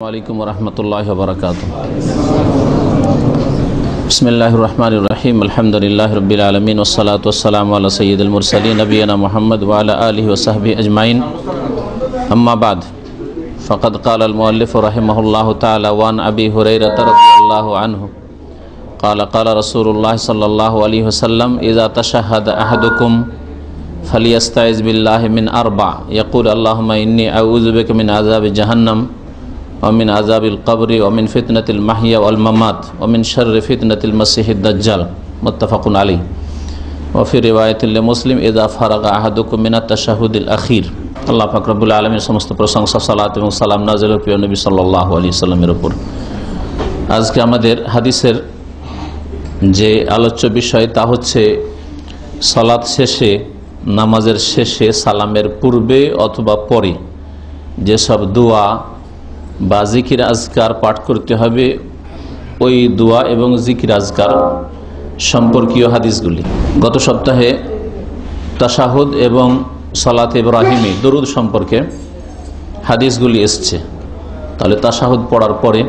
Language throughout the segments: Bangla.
वालेकुम वरहमतुल्लाहि वबरकातुहू। बिस्मिल्लाहिर रहमानिर रहीम। अल्हम्दुलिल्लाहि रब्बिल आलमीन वस्सलातु वस्सलामु अला सय्यिदिल मुरसलीन नबियना मुहम्मद व अला आलिहि व सहबिहि अजमाइन। अम्मा बाद फ़क़द क़ालल मुअल्लिफ़ु रहिमहुल्लाहु तआला व अन अबी हुरैरा रज़ियल्लाहु अन्हु क़ाल क़ाल रसूलुल्लाहि सल्लल्लाहु अलैहि वसल्लम इज़ा तशह्हदा अहदुकुम फ़लियस्ताइज़ बिल्लाहि मिन अर्बअ यक़ूल अल्लाहुम्मा इन्नी अऊज़ु बिका मिन अज़ाबि जहन्नम वमिन अज़ाबिल क़ब्रि वमिन फ़ितनतिल महया वल ममात वमिन शर्रि फ़ितनतिल मसीहिद दज्जाल मुत्तफ़क़ुन अलैहि व फ़ी रिवायतिल लिमुस्लिम इज़ा फ़रग़ा अहदुकुम मिनत तशहुदिल अख़ीर। আল্লাহ পাক রব্বুল আলামিনের সমস্ত প্রশংসা, সালাত এবং সালাম নাযিল হোক প্রিয় নবী সাল্লাল্লাহু আলাইহি সাল্লামের উপর। আজকে আমাদের হাদিসের যে আলোচ্য বিষয় তা হচ্ছে সালাত শেষে, নামাজের শেষে সালামের পূর্বে অথবা পরে যেসব দোয়া বা জিকির আজকার পাঠ করতে হবে, ওই দোয়া এবং জিকির আজকার সম্পর্কীয় হাদিসগুলি। গত সপ্তাহে তাশাহুদ এবং সালাত ইব্রাহিমী দরুদ সম্পর্কে হাদিসগুলি এসছে। তাহলে তাশাহুদ পড়ার পরে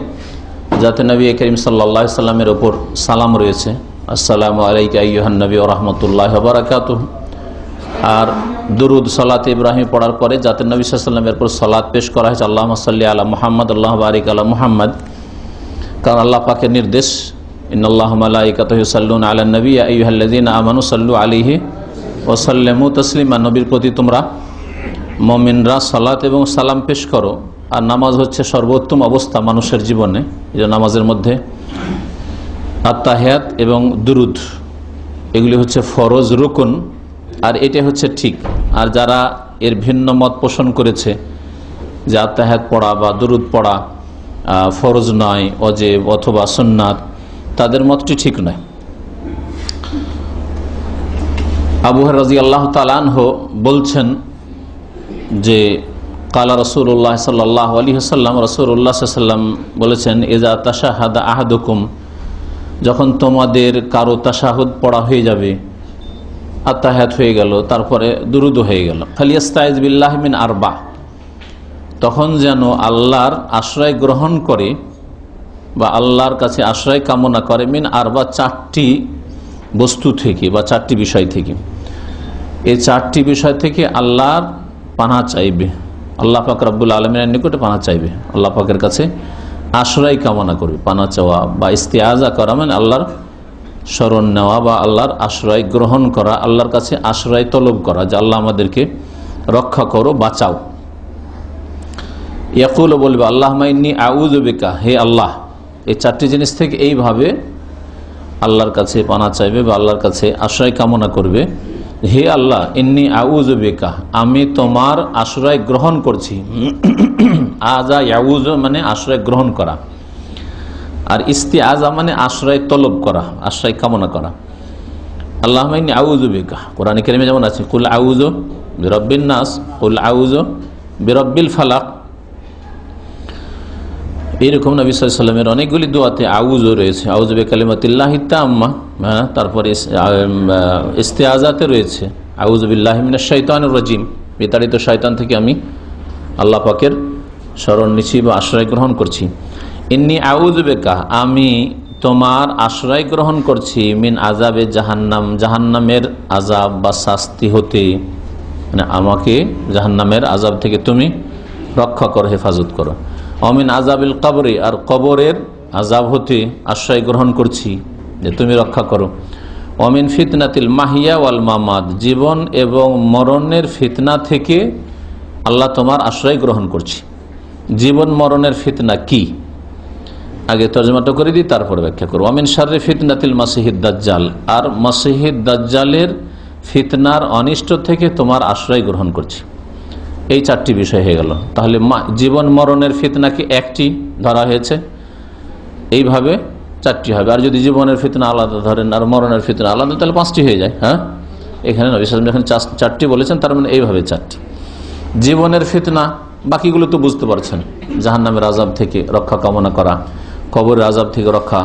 যাতে নবী করিম সাল্লাল্লাহু আলাইহি সাল্লামের ওপর সালাম রয়েছে, আসসালামু আলাইকা আইয়ুহান নবী ওয়া রাহমাতুল্লাহি ওয়া বারাকাতুহু। আর দুরুদ সালাত ইব্রাহিম পড়ার পরে যাতে নবী সাল্লাল্লাহু আলাইহি ওয়াসাল্লামের উপর সালাত পেশ করা হয়েছে, আল্লাহুম্মা সাল্লি আলা মুহাম্মাদ আল্লাহুম্মা বারিক আলা মুহাম্মাদ। কারণ আল্লাহ পাকের নির্দেশ, ইন্নাল্লাহা মালাইকাতাহু ইউসাল্লুনা আলান নবী ইয়া আইয়ুহাল্লাযীনা আমানু সাল্লু আলাইহি ওয়া সাল্লিমু তাসলিমা। নবীর প্রতি তোমরা মুমিনরা সালাত এবং সালাম পেশ করো। আর নামাজ হচ্ছে সর্বোত্তম অবস্থা মানুষের জীবনে। এই নামাজের মধ্যে আত্তাহিয়াত এবং দুরুদ এগুলি হচ্ছে ফরজ, রুকুন, আর এটা হচ্ছে ঠিক। আর যারা এর ভিন্ন মত পোষণ করেছে যে আত্তাহিয়াত পড়া বা দুরুদ পড়া ফরজ নয়, ওয়াজিব অথবা সুন্নাত, তাদের মতটি ঠিক নয়। আবু হুরায়রা রাদিয়াল্লাহু তাআলা আনহু বলছেন যে কালা রাসূলুল্লাহ সাল্লাল্লাহু আলাইহি ওয়াসাল্লাম, রাসূলুল্লাহ সাল্লাল্লাহু আলাইহি ওয়াসাল্লাম বলেছেন, ইযা তাশাহাদা আহাদুকুম, যখন তোমাদের কারো তাশাহুদ পড়া হয়ে যাবে, আত্তাহিয়াত হয়ে গেল, তারপরে দুরুদ হয়ে গেল, ফালিয়াস্তাইজ বিল্লাহি মিন আরবা, তখন যেন আল্লাহর আশ্রয় গ্রহণ করে বা আল্লাহর কাছে আশ্রয় কামনা করে, মিন আরবা, চারটি বস্তু থেকে বা চারটি বিষয় থেকে। এই চারটি বিষয় থেকে আল্লাহর পানাহ চাইবে, আল্লাহ পাক রব্বুল আলামিনের নিকটে পানাহ চাইবে, আল্লাহ পাকের কাছে আশ্রয় কামনা করবে। পানাহ চাওয়া বা ইস্তিআজা করা মানে আল্লাহর শরণ নেওয়া বা আল্লাহর আশ্রয় গ্রহণ করা, আল্লাহর কাছে আশ্রয় তলব করা যে আল্লাহ আমাদেরকে রক্ষা করো, বাঁচাও। ইয়াকুল, বলবে আল্লাহুম্মা ইন্নী আউযু বিকা, হে আল্লাহ। এই চারটি জিনিস থেকে এইভাবে আল্লাহর কাছে পানাহ চাইবে বা আল্লাহর কাছে আশ্রয় কামনা করবে, হে আল্লাহ, ইন্নী আউযু বিকা, আমি তোমার আশ্রয় গ্রহণ করছি। আজা ইয়াউযু মানে আশ্রয় গ্রহণ করা, আর ইস্তিআজা মানে আশ্রয় তলব করা, আশ্রয় কামনা করা। আল্লাহুম্মা ইন্নী আউযু বিকা, কোরআনে কারিমে যেমন আছে, কুল আউযু বিরাব্বিন নাস, কুল আউযু বিরাব্বিল ফালাক। এইরকম নবী সাল্লাল্লাহু আলাইহি ওয়াসাল্লামের অনেকগুলি দোয়াতে আউযু রয়েছে, আউযু বিকালিমাতিল্লাহি তাম্মা। তারপরে ইস্তিআজাতে রয়েছে আউযু বিল্লাহি মিনাশ শাইতানির রাজিম, বিতাড়িত শয়তান থেকে আমি আল্লাহ পাকের শরণ নিচ্ছি বা আশ্রয় গ্রহণ করছি। ইন্নী আউযু বিকা, আমি তোমার আশ্রয় গ্রহণ করছি, মিন আযাবে জাহান্নাম, জাহান্নামের আযাব বা শাস্তি হতে, মানে আমাকে জাহান্নামের আযাব থেকে তুমি রক্ষা করো, হেফাজত করো। অমিন আযাবিল কবরি, আর কবরের আযাব হতে আশ্রয় গ্রহণ করছি যে তুমি রক্ষা করো। অমিন ফিতনাতিল মাহিয়া ওয়াল মামাত, জীবন এবং মরণের ফিতনা থেকে আল্লাহ তোমার আশ্রয় গ্রহণ করছি। জীবন মরণের ফিতনা কি, আগে তর্জমাটা করে দিই, তারপরে ব্যাখ্যা করব। অমিন শাররি ফিতনাতিল মাসিহিদ দাজ্জাল, আর মাসিহিদ দাজ্জালের ফিতনার অনিষ্ট থেকে তোমার আশ্রয় গ্রহণ করছি। এই চারটি বিষয় হয়ে গেল। তাহলে জীবন মরণের ফিতনাকে একটি ধরা হয়েছে, এইভাবে চারটি হবে। আর যদি জীবনের ফিতনা আলাদা ধরেন আর মরণের ফিতনা আলাদা, তাহলে পাঁচটি হয়ে যায়। হ্যাঁ, এখানে নবী সাল্লাল্লাহু আলাইহি ওয়াসাল্লাম যখন চারটি বলেছেন, তার মানে এইভাবে চারটি। জীবনের ফিতনা, বাকিগুলো তো বুঝতে পারছেন, জাহান্নামের আযাব থেকে রক্ষা কামনা করা, কবরের আযাব থেকে রক্ষা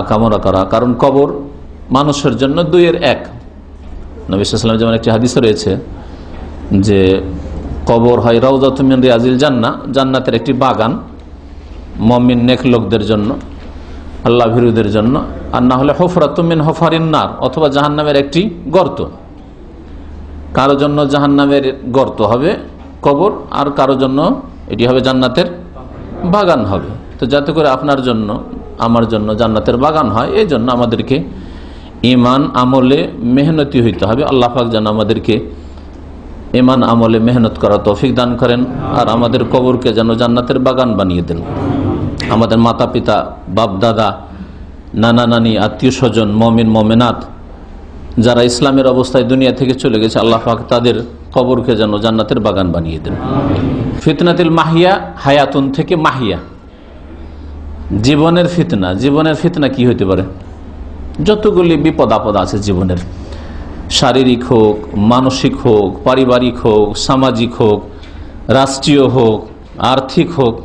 কামনা করা। কারণ কবর মানুষের জন্য দুইয়ের এক। নবী সাল্লাল্লাহু আলাইহি ওয়াসাল্লাম যেমন একটি হাদিসে রয়েছে যে কবর হয় রাউযাতুম মিন রিয়াজিল জান্নাহ, জান্নাতের একটি বাগান, মুমিন নেক লোকদের জন্য, আল্লাহ ভীরুদের জন্য, আর না হলে হুফরাতুম মিন হুফারিন নার, অথবা জাহান্নামের একটি গর্ত। কারো জন্য জাহান্নামের গর্ত হবে কবর, আর কারো জন্য এটি হবে জান্নাতের বাগান হবে। তো যাতে করে আপনার জন্য আমার জন্য জান্নাতের বাগান হয়, এই জন্য আমাদেরকে ঈমান আমলে মেহনতি হইতে হবে। আল্লাহ পাক যেন আমাদেরকে ঈমান আমলে মেহনত করার তৌফিক দান করেন, আর আমাদের কবরকে যেন জান্নাতের বাগান বানিয়ে দেন। আমাদের মাতা পিতা, বাপ দাদা, নানা নানি, আত্মীয় স্বজন, মমিন মমেনাত যারা ইসলামের অবস্থায় দুনিয়া থেকে চলে গেছে, আল্লাহ পাক তাদের কবরকে যেন জান্নাতের বাগান বানিয়ে দেন। ফিতনাতুল মাহিয়া, হায়াতুন থেকে মাহিয়া, জীবনের ফিতনা। জীবনের ফিতনা কি হইতে পারে? যতগুলি বিপদ আপদ আছে জীবনের, শারীরিক হোক, মানসিক হোক, পারিবারিক হোক, সামাজিক হোক, রাষ্ট্রীয় হোক, আর্থিক হোক।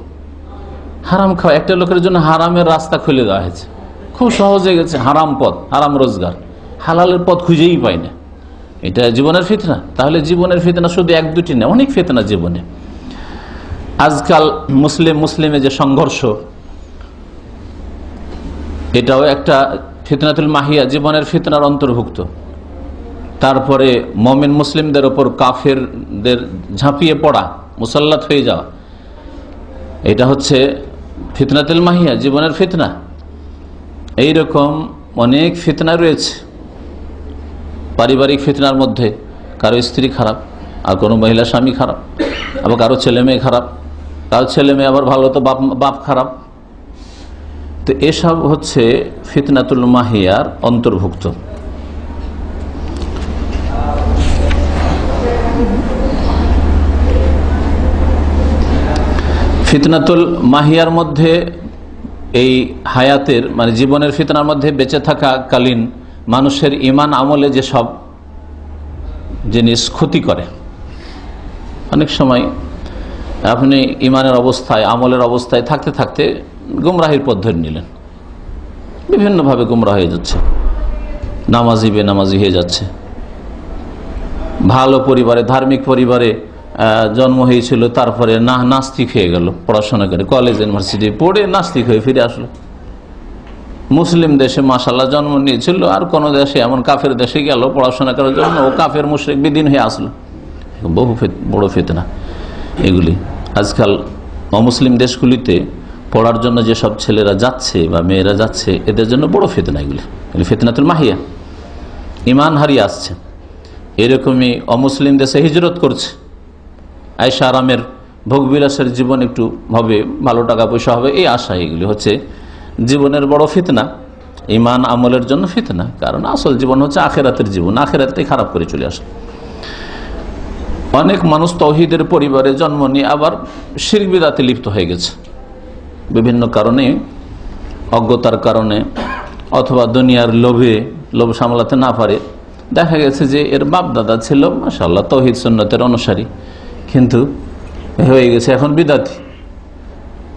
হারাম খাওয়া, একটা লোকের জন্য হারামের রাস্তা খুলে দেওয়া হয়েছে, খুব সহজে গেছে হারাম পথ, হারাম রোজগার, হালালের পথ খুঁজেই পায় না। এটা জীবনের ফিতনা। তাহলে জীবনের ফিতনা শুধু এক দুটি না, অনেক ফিতনা জীবনে। আজকাল মুসলিমে যে সংঘর্ষ, এটাও একটা ফিতনাতুল মাহিয়া, জীবনের ফিতনার অন্তর্ভুক্ত। তারপরে মুমিন মুসলিমদের ওপর কাফেরদের ঝাঁপিয়ে পড়া, মুসাল্লাত হয়ে যাওয়া, এটা হচ্ছে ফিতনাতুল মাহিয়া, জীবনের ফিতনা। এইরকম অনেক ফিতনা রয়েছে। পারিবারিক ফিতনার মধ্যে কারো স্ত্রী খারাপ, আর কোনো মহিলা স্বামী খারাপ, আবার কারো ছেলে মেয়ে খারাপ, কারো ছেলে মেয়ে আবার ভালো তো বাপ খারাপ। তো এসব হচ্ছে ফিতনাতুল মাহিয়ার অন্তর্ভুক্ত। ফিতনাতুল মাহিয়ার মধ্যে এই হায়াতের মানে জীবনের ফিতনার মধ্যে বেঁচে থাকাকালীন মানুষের ঈমান আমলে যে সব জিনিস ক্ষতি করে। অনেক সময় আপনি ঈমানের অবস্থায়, আমলের অবস্থায় থাকতে থাকতে গুমরাহির পথ ধরে নিলেন, বিভিন্নভাবে গুমরাহ হয়ে যাচ্ছে, নামাজি বেনামাজি হয়ে যাচ্ছে। ভালো পরিবারে, ধার্মিক পরিবারে জন্ম হয়েছিল, তারপরে নাস্তিক হয়ে গেল, পড়াশোনা করে কলেজ ইউনিভার্সিটি পড়ে নাস্তিক হয়ে ফিরে আসলো। মুসলিম দেশে মাশাআল্লাহ জন্ম নিয়েছিল, আর কোন দেশে এমন কাফের দেশে গেল পড়াশোনা করার জন্য, ও কাফের মুশরিক বিদিন হয়ে আসলো। বহু বড় ফিতনা এগুলি। আজকাল অমুসলিম দেশগুলিতে পড়ার জন্য যেসব ছেলেরা যাচ্ছে বা মেয়েরা যাচ্ছে, এদের জন্য বড় ফিতনা এগুলি, ফিতনাতুল মাহিয়া। ঈমান হারিয়ে আসছে। এরকমই অমুসলিম দেশে হিজরত করছে, আয়েশা আরামের ভোগবিলাসের জীবন একটু হবে, ভালো টাকা পয়সা হবে, এই আশা। এগুলি হচ্ছে জীবনের বড় ফিতনা, ঈমান আমলের জন্য ফিতনা। কারণ আসল জীবন হচ্ছে আখেরাতের জীবন, আখেরাতে খারাপ করে চলে আসে। অনেক মানুষ তাওহীদের পরিবারে জন্ম নিয়ে আবার শিরক বিদআতে লিপ্ত হয়ে গেছে, বিভিন্ন কারণে, অজ্ঞতার কারণে অথবা দুনিয়ার লোভ সামলাতে না পারে। দেখা গেছে যে এর বাপ দাদা ছিল মাশাআল্লাহ তাওহীদ সুন্নতের অনুসারী, কিন্তু হয়ে গেছে এখন বিদাতি।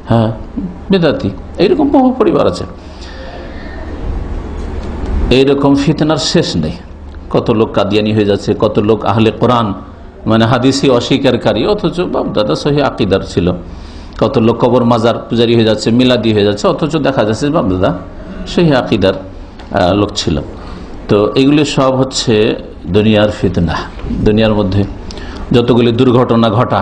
হ্যাঁ, বিদাতি। এইরকম বহু পরিবার আছে। এইরকম ফিতনার শেষ নেই। কত লোক কাদিয়ানি হয়ে যাচ্ছে, কত লোক আহলে কোরআন মানে হাদিসি অস্বীকারী, অথচ বাপ দাদা সহি আকিদার ছিল। কত লোক কবর মাজার পূজারি হয়ে যাচ্ছে, মিলাদি হয়ে যাচ্ছে, অথচ দেখা যাচ্ছে বাপ দাদা সহি আকিদার লোক ছিল। তো এগুলি সব হচ্ছে দুনিয়ার ফিতনা। দুনিয়ার মধ্যে যতগুলি দুর্ঘটনা ঘটা,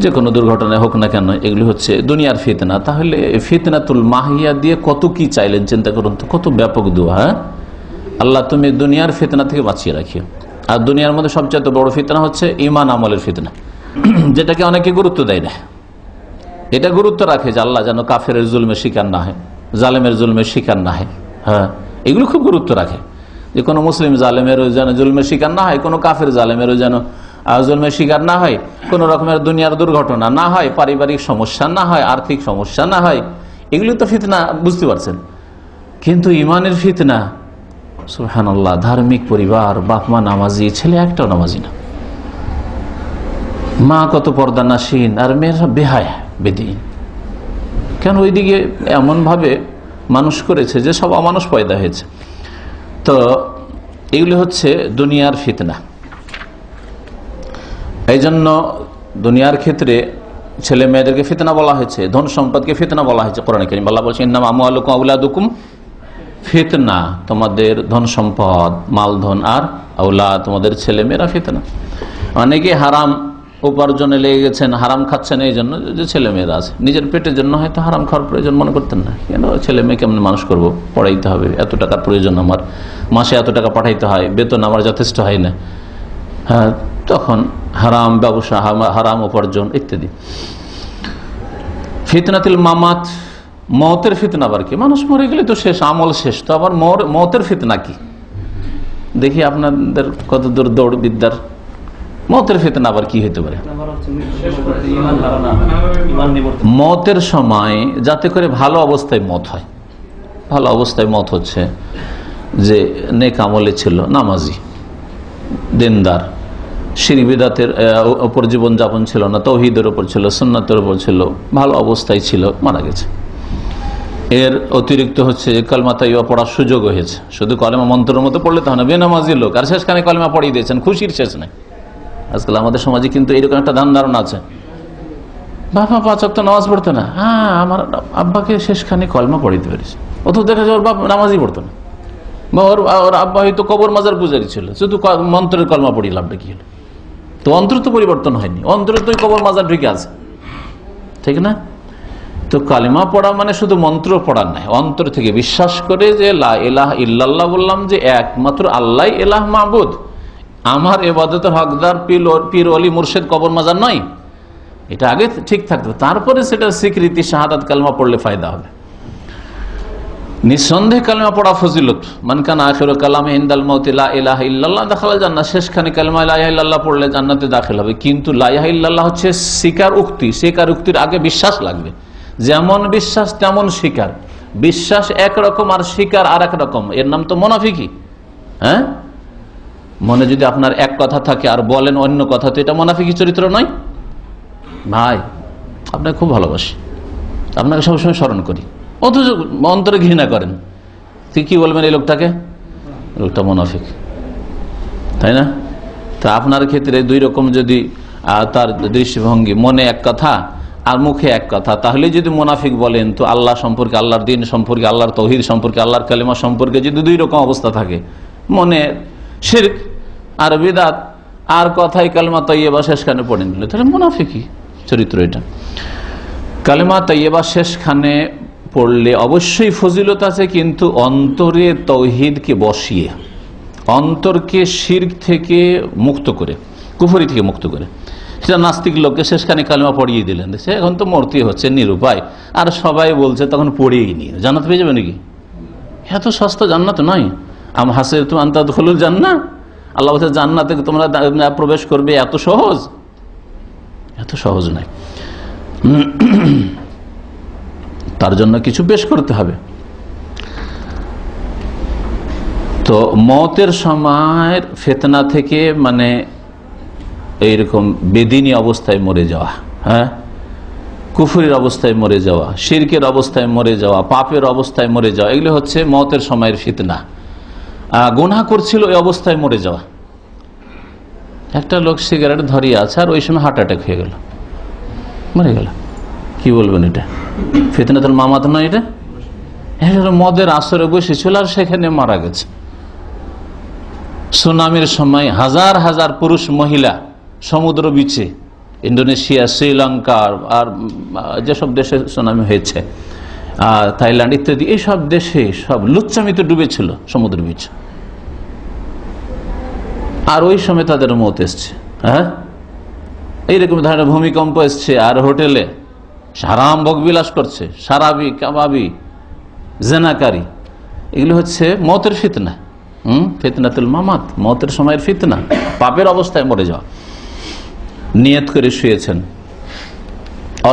যে কোনো দুর্ঘটনায় হোক না কেন, এগুলি হচ্ছে দুনিয়ার ফিতনা। তাহলে ফিতনাতুল মাহিয়া দিয়ে কত কি চাইলেন, চিন্তা করুন তো, কত ব্যাপক দোয়া। হ্যাঁ, আল্লাহ তুমি দুনিয়ার ফিতনা থেকে বাঁচিয়ে রাখিও। আর দুনিয়ার মধ্যে সবচেয়ে বড় ফিতনা হচ্ছে ঈমান আমলের ফিতনা, যেটাকে অনেকে গুরুত্ব দেয় না। এটা গুরুত্ব রাখে যে আল্লাহ যেন কাফের জুলমের শিকার না হয়, জালেমের জুলমের শিকার না হয়। হ্যাঁ, এগুলো খুব গুরুত্ব রাখে যে কোনো মুসলিম জালেমেরও যেন জুলমের শিকার না হয়, কোনো কাফের জালেমেরও যেন জুলমের শিকার না হয়, কোনো রকমের দুনিয়ার দুর্ঘটনা না হয়, পারিবারিক সমস্যা না হয়, আর্থিক সমস্যা না হয়। এগুলি তো ফিতনা, বুঝতে পারছেন। কিন্তু ঈমানের ফিতনা, সুবহানাল্লাহ, ধার্মিক পরিবার, বাপ মা নামাজি, ছেলে একটাও নামাজি না, মা কত পর্দা নাসীন, আর মেয়েরা বেহায়া বেদিন। কেন? ওইদিকে এমনভাবে মানুষ করেছে যে সব অমানুষ পয়দা হয়েছে। তো এগুলি হচ্ছে দুনিয়ার ফিতনা। এই জন্য দুনিয়ার ক্ষেত্রে ছেলে মেয়েদেরকে ফিতনা বলা হয়েছে, ধন সম্পদকে ফিতনা বলা হয়েছে। কোরআনে কারীম আল্লাহ বলছেন ইন্নামা আমওয়ালুকুম আওলাদুকুম ফিতনা, তোমাদের ধন সম্পদ, মালধন আর আওলাদ, তোমাদের ছেলে মেয়েরা ফিতনা। অনেকে হারাম উপার্জনে লেগে গেছেন, হারাম খাচ্ছেন এই জন্য যে ছেলে মেয়েরা আছে, নিজের পেটের জন্য হয়তো হারাম খাওয়ার প্রয়োজন মনে করতেন না। কেন ছেলে মেয়ে কেমন মানুষ করব, পড়াইতে হবে, এত টাকার প্রয়োজন আমার, মাসে এত টাকা পাঠাইতে হয়, বেতন আমার যথেষ্ট হয় না, হ্যাঁ, তখন হারাম ব্যবসা, হারাম উপার্জন ইত্যাদি। ফিতনাতুল মামাত, মতের ফিতনা আবার কি? মানুষ মরে গেলে তো শেষ, আমল শেষ, তো আবার মতের ফিতনা কি? দেখি আপনাদের কত দূর দৌড় বিদ্যার। মতের ফিতনা আবার কি হইতে পারে? মতের সময় যাতে করে ভালো অবস্থায় মত হয়। ভালো অবস্থায় মত হচ্ছে যে নেক আমলে ছিল, নামাজি, দিনদার, শিরক বিদআতের উপর জীবনযাপন ছিল না, তাওহীদের উপর ছিল, সুন্নাতের উপর ছিল, ভালো অবস্থায় ছিল, মারা গেছে। এর অতিরিক্ত হচ্ছে যে কালেমা তাইয়্যিবা পড়ার সুযোগ হয়েছে। শুধু কালেমা মন্ত্রের মতো পড়লে তো হয় না, বেনামাজি লোক আর শেষখানে কালেমা পড়িয়ে দিয়েছেন, খুশির শেষ নেই। আজকাল আমাদের সমাজে কিন্তু এরকম একটা ধান ধারণা আছে, বাবা 5 ওয়াক্ত নামাজ পড়তো না, হ্যাঁ আমার আব্বাকে শেষখানে কলমা পড়িতে পেরেছে। অথচ দেখা যায় ওর বাপ নামাজই পড়তো না, বা ওর আব্বা হয়তো কবর মাজার পূজারি ছিল, শুধু মন্ত্রের কলমা পড়ি, লাভটা কি হলো? তো অন্তর তো পরিবর্তন হয়নি, অন্তরে তো কবর মাজার ঢুকে আছে, ঠিক না? তো কালিমা পড়া মানে শুধু মন্ত্র পড়া নয়, অন্তর থেকে বিশ্বাস করে যে লা ইলাহা ইল্লাল্লাহ বললাম, যে একমাত্র আল্লাহ ইলাহ মাবুদ, আমার ইবাদতের হকদার পীর ওলি মুর্শিদ কবর মাজার নয়, এটা আগে ঠিক থাকবে, তারপরে সেটা স্বীকৃতি শাহাদাত কালমা পড়লে ফায়দা হবে। নিঃসন্দেহে কালমা পড়া ফজিলত। মান কানা আখিরু কালামে ইনদাল মাউতি লা ইলাহা ইল্লাল্লাহ দাখালাল জান্নাহ, শেষখানে কালমা লা ইলাহা ইল্লাল্লাহ পড়লে জান্নাতে দাখিল হবে। কিন্তু লা ইলাহা ইল্লাল্লাহ হচ্ছে স্বীকার উক্তি, স্বীকার উক্তির আগে বিশ্বাস লাগবে। যেমন বিশ্বাস তেমন স্বীকার, বিশ্বাস একরকম আর স্বীকার আর এক রকম, এর নাম তো মুনাফিকি। হ্যাঁ, মনে যদি আপনার এক কথা থাকে আর বলেন অন্য কথা, তো এটা মুনাফিকি চরিত্র নয়? ভাই আপনাকে খুব ভালোবাসি, আপনাকে সবসময় স্মরণ করি, অথচ অন্তরে ঘৃণা করেন, তুই কি বলবেন এই লোকটাকে? লোকটা মুনাফিক, তাই না? তা আপনার ক্ষেত্রে দুই রকম যদি তার দৃষ্টিভঙ্গি, মনে এক কথা আর মুখে এক কথা, তাহলে যদি মুনাফিক বলেন, তো আল্লাহ সম্পর্কে, আল্লাহর দিন সম্পর্কে, আল্লাহর তাওহীদ সম্পর্কে, আল্লাহর কালিমা সম্পর্কে যদি দুই রকম অবস্থা থাকে, মনে শিরক আর বিদআত আর কথাই কালিমা তাইয়্যিবা শেষখানে পড়ে নিল, তাহলে মুনাফিকি চরিত্র এটা। কালিমা তাইয়্যিবা শেষখানে পড়লে অবশ্যই ফজিলত আছে, কিন্তু অন্তরে তাওহীদকে বসিয়ে, অন্তরকে শিরক থেকে মুক্ত করে, কুফরি থেকে মুক্ত করে। সেটা নাস্তিক লোককে শেষখানে কালিমা পড়িয়ে দিলেন, দেখছে এখন তো মূর্তি হচ্ছে নিরুপায়, আর সবাই বলছে, তখন পড়িয়েই নিয়ে জান্নাত পেয়ে যাবে নাকি? এত সস্তা জান্নাত নয়। আম হাসিবতুম আন তাদখুলুল জান্নাহ, আল্লাহ বলছে জান্নাতে তোমরা প্রবেশ করবে, এত সহজ? এত সহজ নয়। তার জন্য কিছু পেশ করতে হবে। তো মতের সময়ের ফিতনা থেকে, মানে এইরকম বেদিনী অবস্থায় মরে যাওয়া, হ্যাঁ, কুফরির অবস্থায় মরে যাওয়া, শিরকের অবস্থায় মরে যাওয়া, পাপের অবস্থায় মরে যাওয়া, এগুলো হচ্ছে মতের সময়ের ফিতনা। গুনাহ করছিল এই অবস্থায় মরে যাওয়া। একটা লোক সিগারেট ধরিয়ে আছে, আর ওই সময় হার্ট অ্যাটাক হয়ে গেল, মরে গেল, কি বলবেন? এটা ফিতনাতুল মামাত নয়? এটা মদের আসরে বসেছিল আর সেখানে মারা গেছে। সুনামির সময় হাজার হাজার পুরুষ মহিলা সমুদ্র বিচে, ইন্দোনেশিয়া, শ্রীলঙ্কা আর যেসব দেশে সুনামি হয়েছে, থাইল্যান্ড ইত্যাদি, এইসব দেশে সব লুচ্চামিতে ডুবেছিল সমুদ্র বিচ, আর ওই সময় তাদের মত এসছে। হ্যাঁ, এইরকম ধরনের ভূমিকম্প এসছে, আর হোটেলে হারাম ভোগবিলাস করছে, সারাবি, কাবাবি, জেনাকারী, এগুলো হচ্ছে মতের ফিতনা। ফিতনাতুল মামাত, মতের সময়ের ফিতনা, পাপের অবস্থায় মরে যাওয়া। নিয়ত করে শুয়েছেন,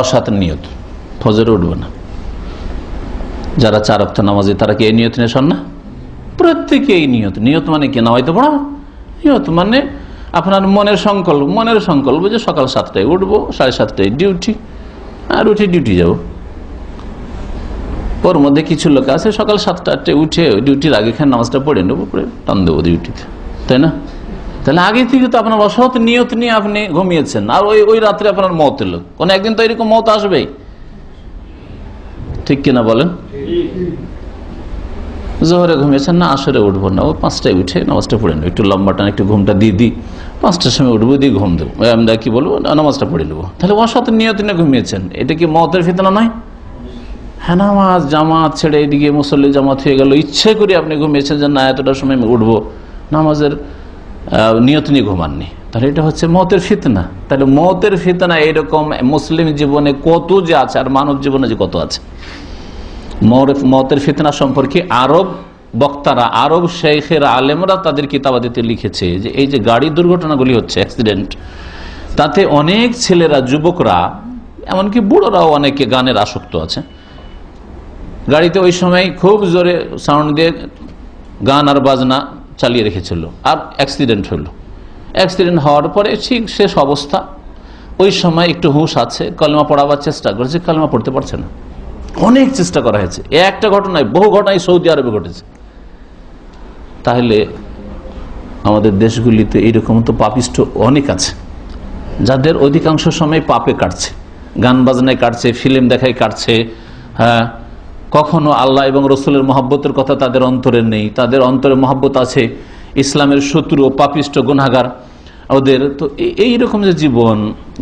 অসৎ নিয়ত, ফজরে উঠবে না। যারা 4 ওয়াক্ত নামাজি, তারা কি এই নিয়ত নিয়ে শোন না? প্রত্যেকে এই নিয়ত। নিয়ত মানে কি? নামাইতে পড়া। নিয়ত মানে আপনার মনের সংকল্প যে সকাল 7টায় উঠবো, 7:30টায় ডিউটি, আর উঠে ডিউটি যাব। ওর মধ্যে কিছু লোক আছে সকাল 7টা 8টায় উঠে ডিউটির আগে খান নামাজটা পড়ে নেবো, পড়ে টান দেবো ডিউটিতে, তাই না? তাহলে আগে থেকে তো আপনার অসৎ নিয়ত নিয়ে আপনি ঘুমিয়েছেন, আর ওই রাত্রে আপনার মত এলো। কোন একদিন তো এরকম মত আসবেই, ঠিক কিনা বলেন? জোহরে ঘুমিয়েছেন, না আসরে উঠবো না, ও 5টায় উঠে নামাজটা পড়ে নেবো, একটু লম্বা টান একটু ঘুমটা দিয়ে দিই, 5টার সময় উঠবো, দিয়ে ঘুম দেবো, আমরা কি বলবো, নামাজটা পড়ে নেবো। তাহলে অসৎ নিয়ত নিয়ে ঘুমিয়েছেন, এটা কি মতের ফিতনা নয়? হ্যাঁ, নামাজ জামাত ছেড়ে এদিকে মুসল্লি জামাত হয়ে গেল, ইচ্ছে করে আপনি ঘুমিয়েছেন যে না এতটার সময় আমি উঠবো, নামাজের নিয়ত নিয়ে ঘুমাননি, তাহলে এটা হচ্ছে মতের ফিতনা। তাহলে মতের ফিতনা এরকম মুসলিম জীবনে কত যে আছে, আর মানব জীবনে যে কত আছে। মতের ফিতনা সম্পর্কে আরব বক্তারা, আরব শেখেরা, আলেমরা তাদের কিতাবাদিতে লিখেছে যে এই যে গাড়ি দুর্ঘটনাগুলি হচ্ছে, অ্যাক্সিডেন্ট, তাতে অনেক ছেলেরা, যুবকরা, এমনকি বুড়োরাও অনেকে গানের আসক্ত আছে। গাড়িতে ওই সময় খুব জোরে সাউন্ড দিয়ে গান আর বাজনা চালিয়ে রেখেছিল, আর অ্যাক্সিডেন্ট হলো। অ্যাক্সিডেন্ট হওয়ার পরে ঠিক শেষ অবস্থা, ওই সময় একটু হুঁশ আছে, কলমা পড়াবার চেষ্টা করেছে, কলমা পড়তে পারছে না। অনেক চেষ্টা করা হয়েছে, একটা ঘটনায় বহু ঘটনায় সৌদি আরবে ঘটেছে। তাহলে আমাদের দেশগুলিতে এইরকম তো পাপিষ্ঠ অনেক আছে, যাদের অধিকাংশ সময় পাপে কাটছে, গান বাজনায় কাটছে, ফিল্ম দেখায় কাটছে। হ্যাঁ, কখনো আল্লাহ এবং রসুলের মহব্বতের কথা তাদের অন্তরে নেই, তাদের অন্তরে মহব্বত আছে ইসলামের শত্রু ও পাপিষ্ঠ গুনাহগার ওদের। তো এইরকম যে জীবন,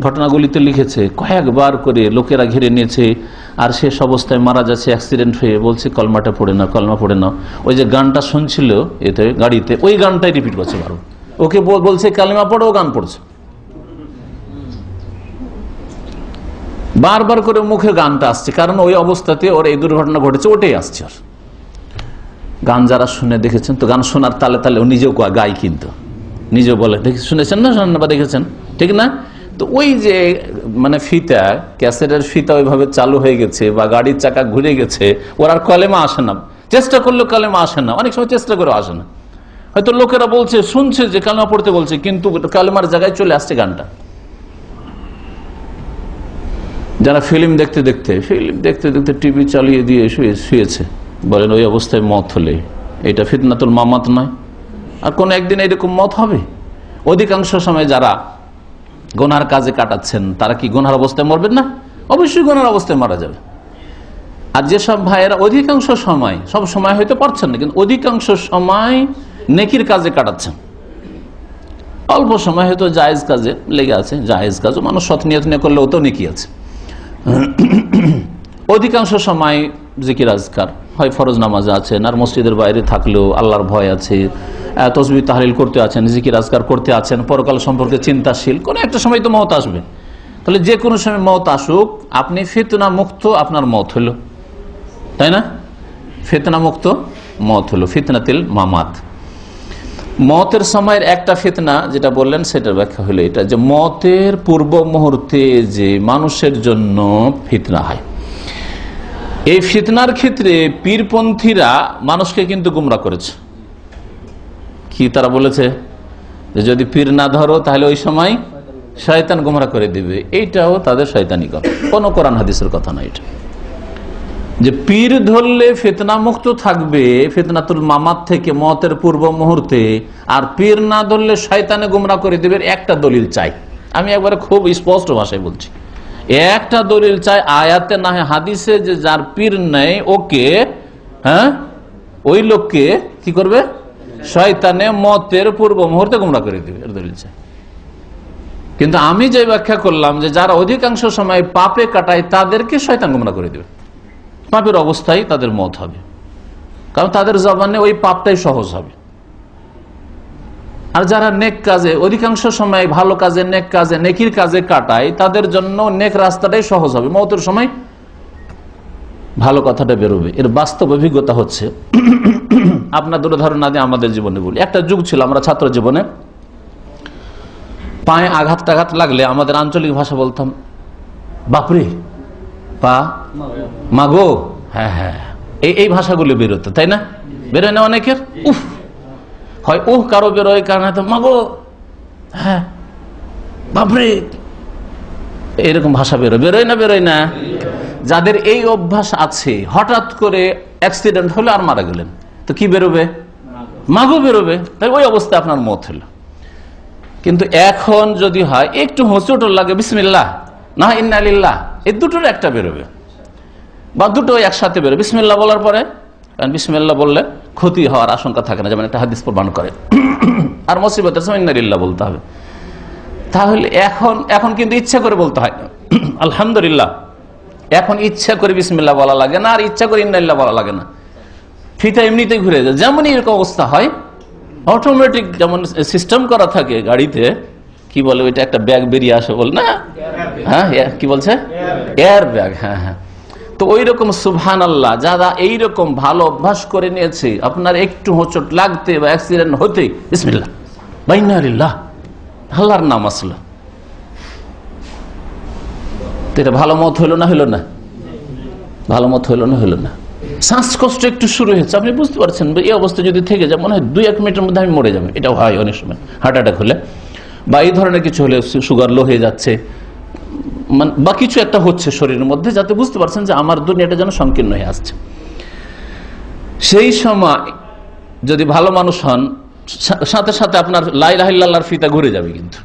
ঘটনাগুলিতে লিখেছে, কয়েকবার করে লোকেরা ঘিরে নিয়েছে, আর শেষ অবস্থায় মারা যাচ্ছে অ্যাক্সিডেন্ট হয়ে, বলছে কলমাটা পড়ে না, কলমা পড়ে না। ওই যে গানটা শুনছিল এতে গাড়িতে, ওই গানটাই রিপিট করছে বারবার, ওকে বলছে কালিমা পড়ে, ও গান পড়ছে, বারবার করে মুখে গানটা আসছে, কারণ ওই অবস্থাতে ওর এই দুর্ঘটনা ঘটেছে, ওটাই আসছে। আর গান যারা শুনে দেখেছেন, তো গান শোনার তালে তালে ও নিজেও গায়, কিন্তু নিজেও বলে, শুনেছেন না, শোনেন বা দেখেছেন, ঠিক না? তো ওই যে মানে ফিতা, ক্যাসেটের ফিতা ওইভাবে চালু হয়ে গেছে, বা গাড়ির চাকা ঘুরে গেছে, ওর আর কলেমা আসে না, চেষ্টা করলেও কলেমা আসে না, অনেক সময় চেষ্টা করে আসে না। হয়তো লোকেরা বলছে, শুনছে যে কালেমা পড়তে বলছে, কিন্তু কালেমার জায়গায় চলে আসছে গানটা। যারা ফিল্ম দেখতে দেখতে টিভি চালিয়ে দিয়ে শুয়েছে, বলেন ওই অবস্থায় মত হলে এটা ফিতনাতুল মামাত নয়? আর কোন একদিন এরকম মত হবে? অধিকাংশ সময় যারা গুনার কাজে কাটাচ্ছেন, তারা কি গুনার অবস্থায় মরবেন না? অবশ্যই গুনার অবস্থায় মারা যাবে। আর যেসব ভাইয়েরা অধিকাংশ সময়, সব সময় হয়তো পারছেন না, কিন্তু অধিকাংশ সময় নেকির কাজে কাটাচ্ছেন, অল্প সময় হয়তো জায়েজ কাজে লেগে আছে, জায়েজ কাজও মানুষ সৎ নিয়ত নিয়ে করলে ওতেও নেকি আছে। অধিকাংশ সময় জিকির আজকার হয়, ফরজ নামাজে আছেন, আর মসজিদের বাইরে থাকলেও আল্লাহর ভয় আছে, তসবিহ তাহলিল করতে আছেন, জিকির আজকার করতে আছেন, পরকাল সম্পর্কে চিন্তাশীল। কোনো একটা সময় তো মওত আসবে। তাহলে যে কোনো সময় মওত আসুক, আপনি ফিতনা মুক্ত, আপনার মওত হলো, তাই না? ফিতনা মুক্ত মওত হলো, ফিতনাতিল মামাত। মতের সময়ের একটা ফিতনা যেটা বললেন, সেটার ব্যাখ্যা হলো এটা, যে মতের পূর্ব মুহূর্তে যে মানুষের জন্য ফিতনা হয়, এই ফিতনার ক্ষেত্রে পীরপন্থীরা মানুষকে কিন্তু গুমরা করেছে। কি তারা বলেছে? যে যদি পীর না ধরো তাহলে ওই সময় শয়তান গুমরা করে দিবে। এইটাও তাদের শয়তানি কথা, কোনো কোরআন হাদিসের কথা না। এটা যে পীর ধরলে ফিতনা মুক্ত থাকবে ফিতনাতুল মামাত থেকে মতের পূর্ব মুহূর্তে, আর পীর না ধরলে শয়তানে গুমরা করে দিবে, একটা দলিল চাই। আমি একবারে খুব স্পষ্ট ভাষায় বলছি, একটা দলিল চাই, আয়াতে না হাদিসে, যে যার পীর নেই ওকে, হ্যাঁ, ওই লোককে কি করবে? শয়তানে মতের পূর্ব মুহূর্তে গুমরা করে দিবে, এর দলিল চাই। কিন্তু আমি যে ব্যাখ্যা করলাম, যে যারা অধিকাংশ সময় পাপে কাটায় তাদেরকে শয়তান গুমরা করে দিবে, পাপের অবস্থায় তাদের মত হবে, কারণ তাদের জবানে ওই পাপটাই সহজ হবে। আর যারা নেক কাজে, অধিকাংশ সময় ভালো কাজে, নেক কাজে, নেকির কাজে কাটায়, তাদের জন্য নেক রাস্তাটাই সহজ হবে, মওতের সময় ভালো কথাটা বেরোবে। এর বাস্তব অভিজ্ঞতা হচ্ছে, আপনাদের উদাহরণ না দিয়ে আমাদের জীবনে বলি। একটা যুগ ছিল আমরা ছাত্র জীবনে, পায়ে আঘাত টাঘাত লাগলে আমাদের আঞ্চলিক ভাষা বলতাম, বাপরে, পা মাগো, হ্যাঁ হ্যাঁ, এই ভাষাগুলো বেরোতো, তাই না? বেরোয় না অনেকের? উফ হয়, ওহ কারো বেরোয়, কারণ মাগো, হ্যাঁ, বাপরে, এরকম ভাষা বেরোয় না? যাদের এই অভ্যাস আছে, হঠাৎ করে অ্যাক্সিডেন্ট হলো আর মারা গেলেন, তো কি বেরোবে? মাগো বেরোবে। তাই ওই অবস্থায় আপনার মত হলো। কিন্তু এখন যদি হয় একটু হোঁচট লাগে বিসমিল্লাহ না ইন্না লিল্লাহ, এই দুটোর একটা বেরোবে বা দুটো একসাথে বেরোবে বিসমিল্লাহ বলার পরে। কারণ বিসমিল্লাহ বললে ক্ষতি হওয়ার আশঙ্কা থাকে না, যেমন একটা হাদিস প্রমাণ করে। আর মুসিবতের সময় ইন্না লিল্লাহ বলতে হবে। তাহলে এখন কিন্তু ইচ্ছা করে বলতে হয় না। আলহামদুলিল্লাহ, এখন ইচ্ছা করে বিসমিল্লাহ বলা লাগে না, আর ইচ্ছা করে ইন্না লিল্লাহ বলা লাগে না। ফিতা এমনিতেই ঘুরে যায়। যেমনই এরকম অবস্থা হয় অটোমেটিক, যেমন সিস্টেম করা থাকে গাড়িতে, কি বলে ওইটা, একটা ব্যাগ বেরিয়ে আসে বল না, হ্যাঁ কি বলছে, এয়ার ব্যাগ। হ্যাঁ হ্যাঁ, তো ওই রকম সুবহানাল্লাহ যারা এইরকম ভালো অভ্যাস করে নিয়েছে, আপনার একটু হোঁচট লাগতে বা অ্যাক্সিডেন্ট হতে বিসমিল্লাহ বা ইন্না লিল্লাহ, আল্লাহর নাম আসলো, তো এটা ভালো মত হইল না, হইল না, ভালো মত হইল না, হইল না। শ্বাসকষ্ট একটু শুরু হয়েছে, আপনি বুঝতে পারছেন এই অবস্থা যদি থেকে যায়, মনে হয় 2-1 মিনিটের মধ্যে আমি মরে যাবো। এটাও হয় অনেক সময়, হার্ট অ্যাটাক হলে বা এই ধরনের কিছু হলে, সুগার লো হয়ে যাচ্ছে বা কিছু একটা হচ্ছে শরীরের মধ্যে, যাতে বুঝতে পারছেন যে আমার দুনিয়াটা যেন সংকীর্ণ হয়ে আসছে। সেই সময় যদি ভালো মানুষ হন, সাথে সাথে আপনার লা ইলাহা ইল্লাল্লাহর ফিতা ঘুরে যাবে। কিন্তু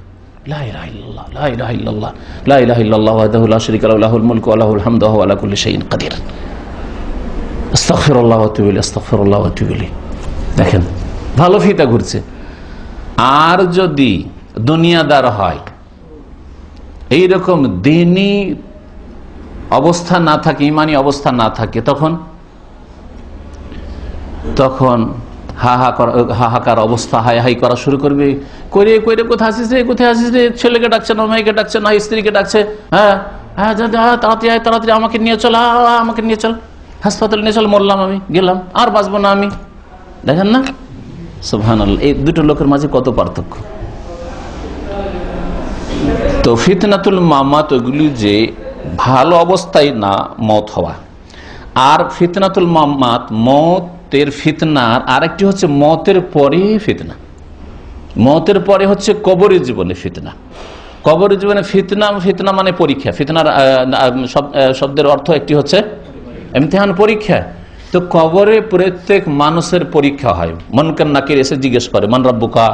লা ইলাহা ইল্লাল্লাহ, লা ইলাহা ইল্লাল্লাহ, লা ইলাহা ইল্লাল্লাহ ওয়াহদাহু লা শারীকা লাহু, লাহুল মুলকু ওয়া লাহুল হামদু ওয়া হুয়া আলা কুল্লি শাইইন কাদির। আস্তাগফিরুল্লাহ ওয়া আতুবু ইলাইহি, আস্তাগফিরুল্লাহ ওয়া আতুবু ইলাইহি। দেখেন ভালো ফিতা ঘুরছে। আর যদি দুনিয়াদার হয়, এইরকম দ্বীনি অবস্থা না থাকে, ইমানি অবস্থা না থাকে, তখন হাহাকার অবস্থা, হাই হাই করা শুরু করবে। করে করে কোথায় আসিস রে, কোথায় আসিস রে, ছেলেকে ডাকছে না, মেয়েকে ডাকছে না, স্ত্রীকে ডাকছে, হ্যাঁ হ্যাঁ তাড়াতাড়ি আয়, তাড়াতাড়ি আমাকে নিয়ে চল, আমাকে নিয়ে চল, হাসপাতালে নিয়ে চল, মরলাম আমি, গেলাম, আর বাঁচবো না আমি। দেখেন না সুবহানাল্লাহ, এই দুটো লোকের মাঝে কত পার্থক্য। তো ফিতনাতুল মামাত ওগুলি যে ভালো অবস্থায় না মত হওয়া, আর ফিতনাতুল মামাত মতের ফিতনার আরেকটি হচ্ছে মতের পরে ফিতনা। মতের পরে হচ্ছে কবরের জীবনে ফিতনা। কবরের জীবনে ফিতনা, ফিতনা মানে পরীক্ষা। ফিতনার শব্দের অর্থ একটি হচ্ছে ইমতিহান, পরীক্ষা। তো কবরে প্রত্যেক মানুষের পরীক্ষা হয়। মুনকার নাকির এসে জিজ্ঞেস করে, মান রাব্বুকা,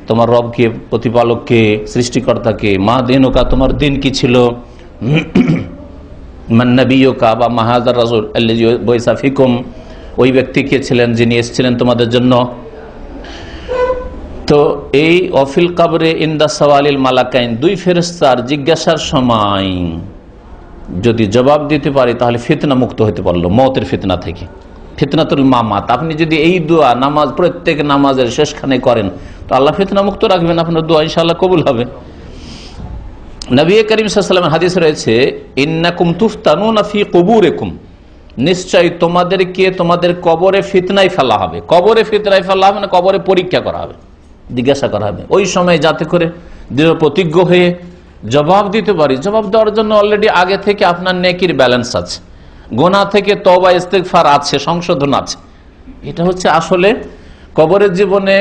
তোমার রব কে, প্রতিপালক কে, সৃষ্টিকর্তা কে, মা দিনুকা, তোমার দিন কি ছিল, মান নবিয়ুকা বা মাহাজার রাসূল আল্লাযী বুইসা ফিকুম, ওই ব্যক্তি কে ছিলেন যিনি এসেছিলেন তোমাদের জন্য। তো এই অফিল কবরে ইনদা সওয়ালিল মালাকাইন, দুই ফেরেশতার জিজ্ঞাসার সময় যদি জবাব দিতে পারি, তাহলে ফিতনা মুক্ত হতে পারলো মতের ফিতনা থেকে। ফিতনাতুল মামাত, আপনি যদি এই দোয়া নামাজ, প্রত্যেক নামাজের শেষখানে করেন, তো আল্লাহ ফিতনা মুক্ত রাখবেন, আপনার দোয়া ইনশাআল্লাহ কবুল হবে। নবী করিম সাল্লাল্লাহু আলাইহি ওয়াসাল্লামের হাদিস রয়েছে, ইন্নাকুম তুফতানুনা ফি কুবুরিকুম, নিশ্চয় তোমাদেরকে তোমাদের কবরে ফিতনায় ফেলা হবে। কবরে ফিতনায় ফেলা হবে না, কবরে পরীক্ষা করা হবে, জিজ্ঞাসা করা হবে। ওই সময় যাতে করে দৃঢ় প্রতিজ্ঞ হয়ে জবাব দিতে পারি। জবাব দেওয়ার জন্য অলরেডি আগে থেকে আপনার নেকির ব্যালেন্স আছে, গুনাহ থেকে তওবা ইস্তেগফার আছে, সংশোধন আছে। এটা হচ্ছে আসলে কবরের জীবনে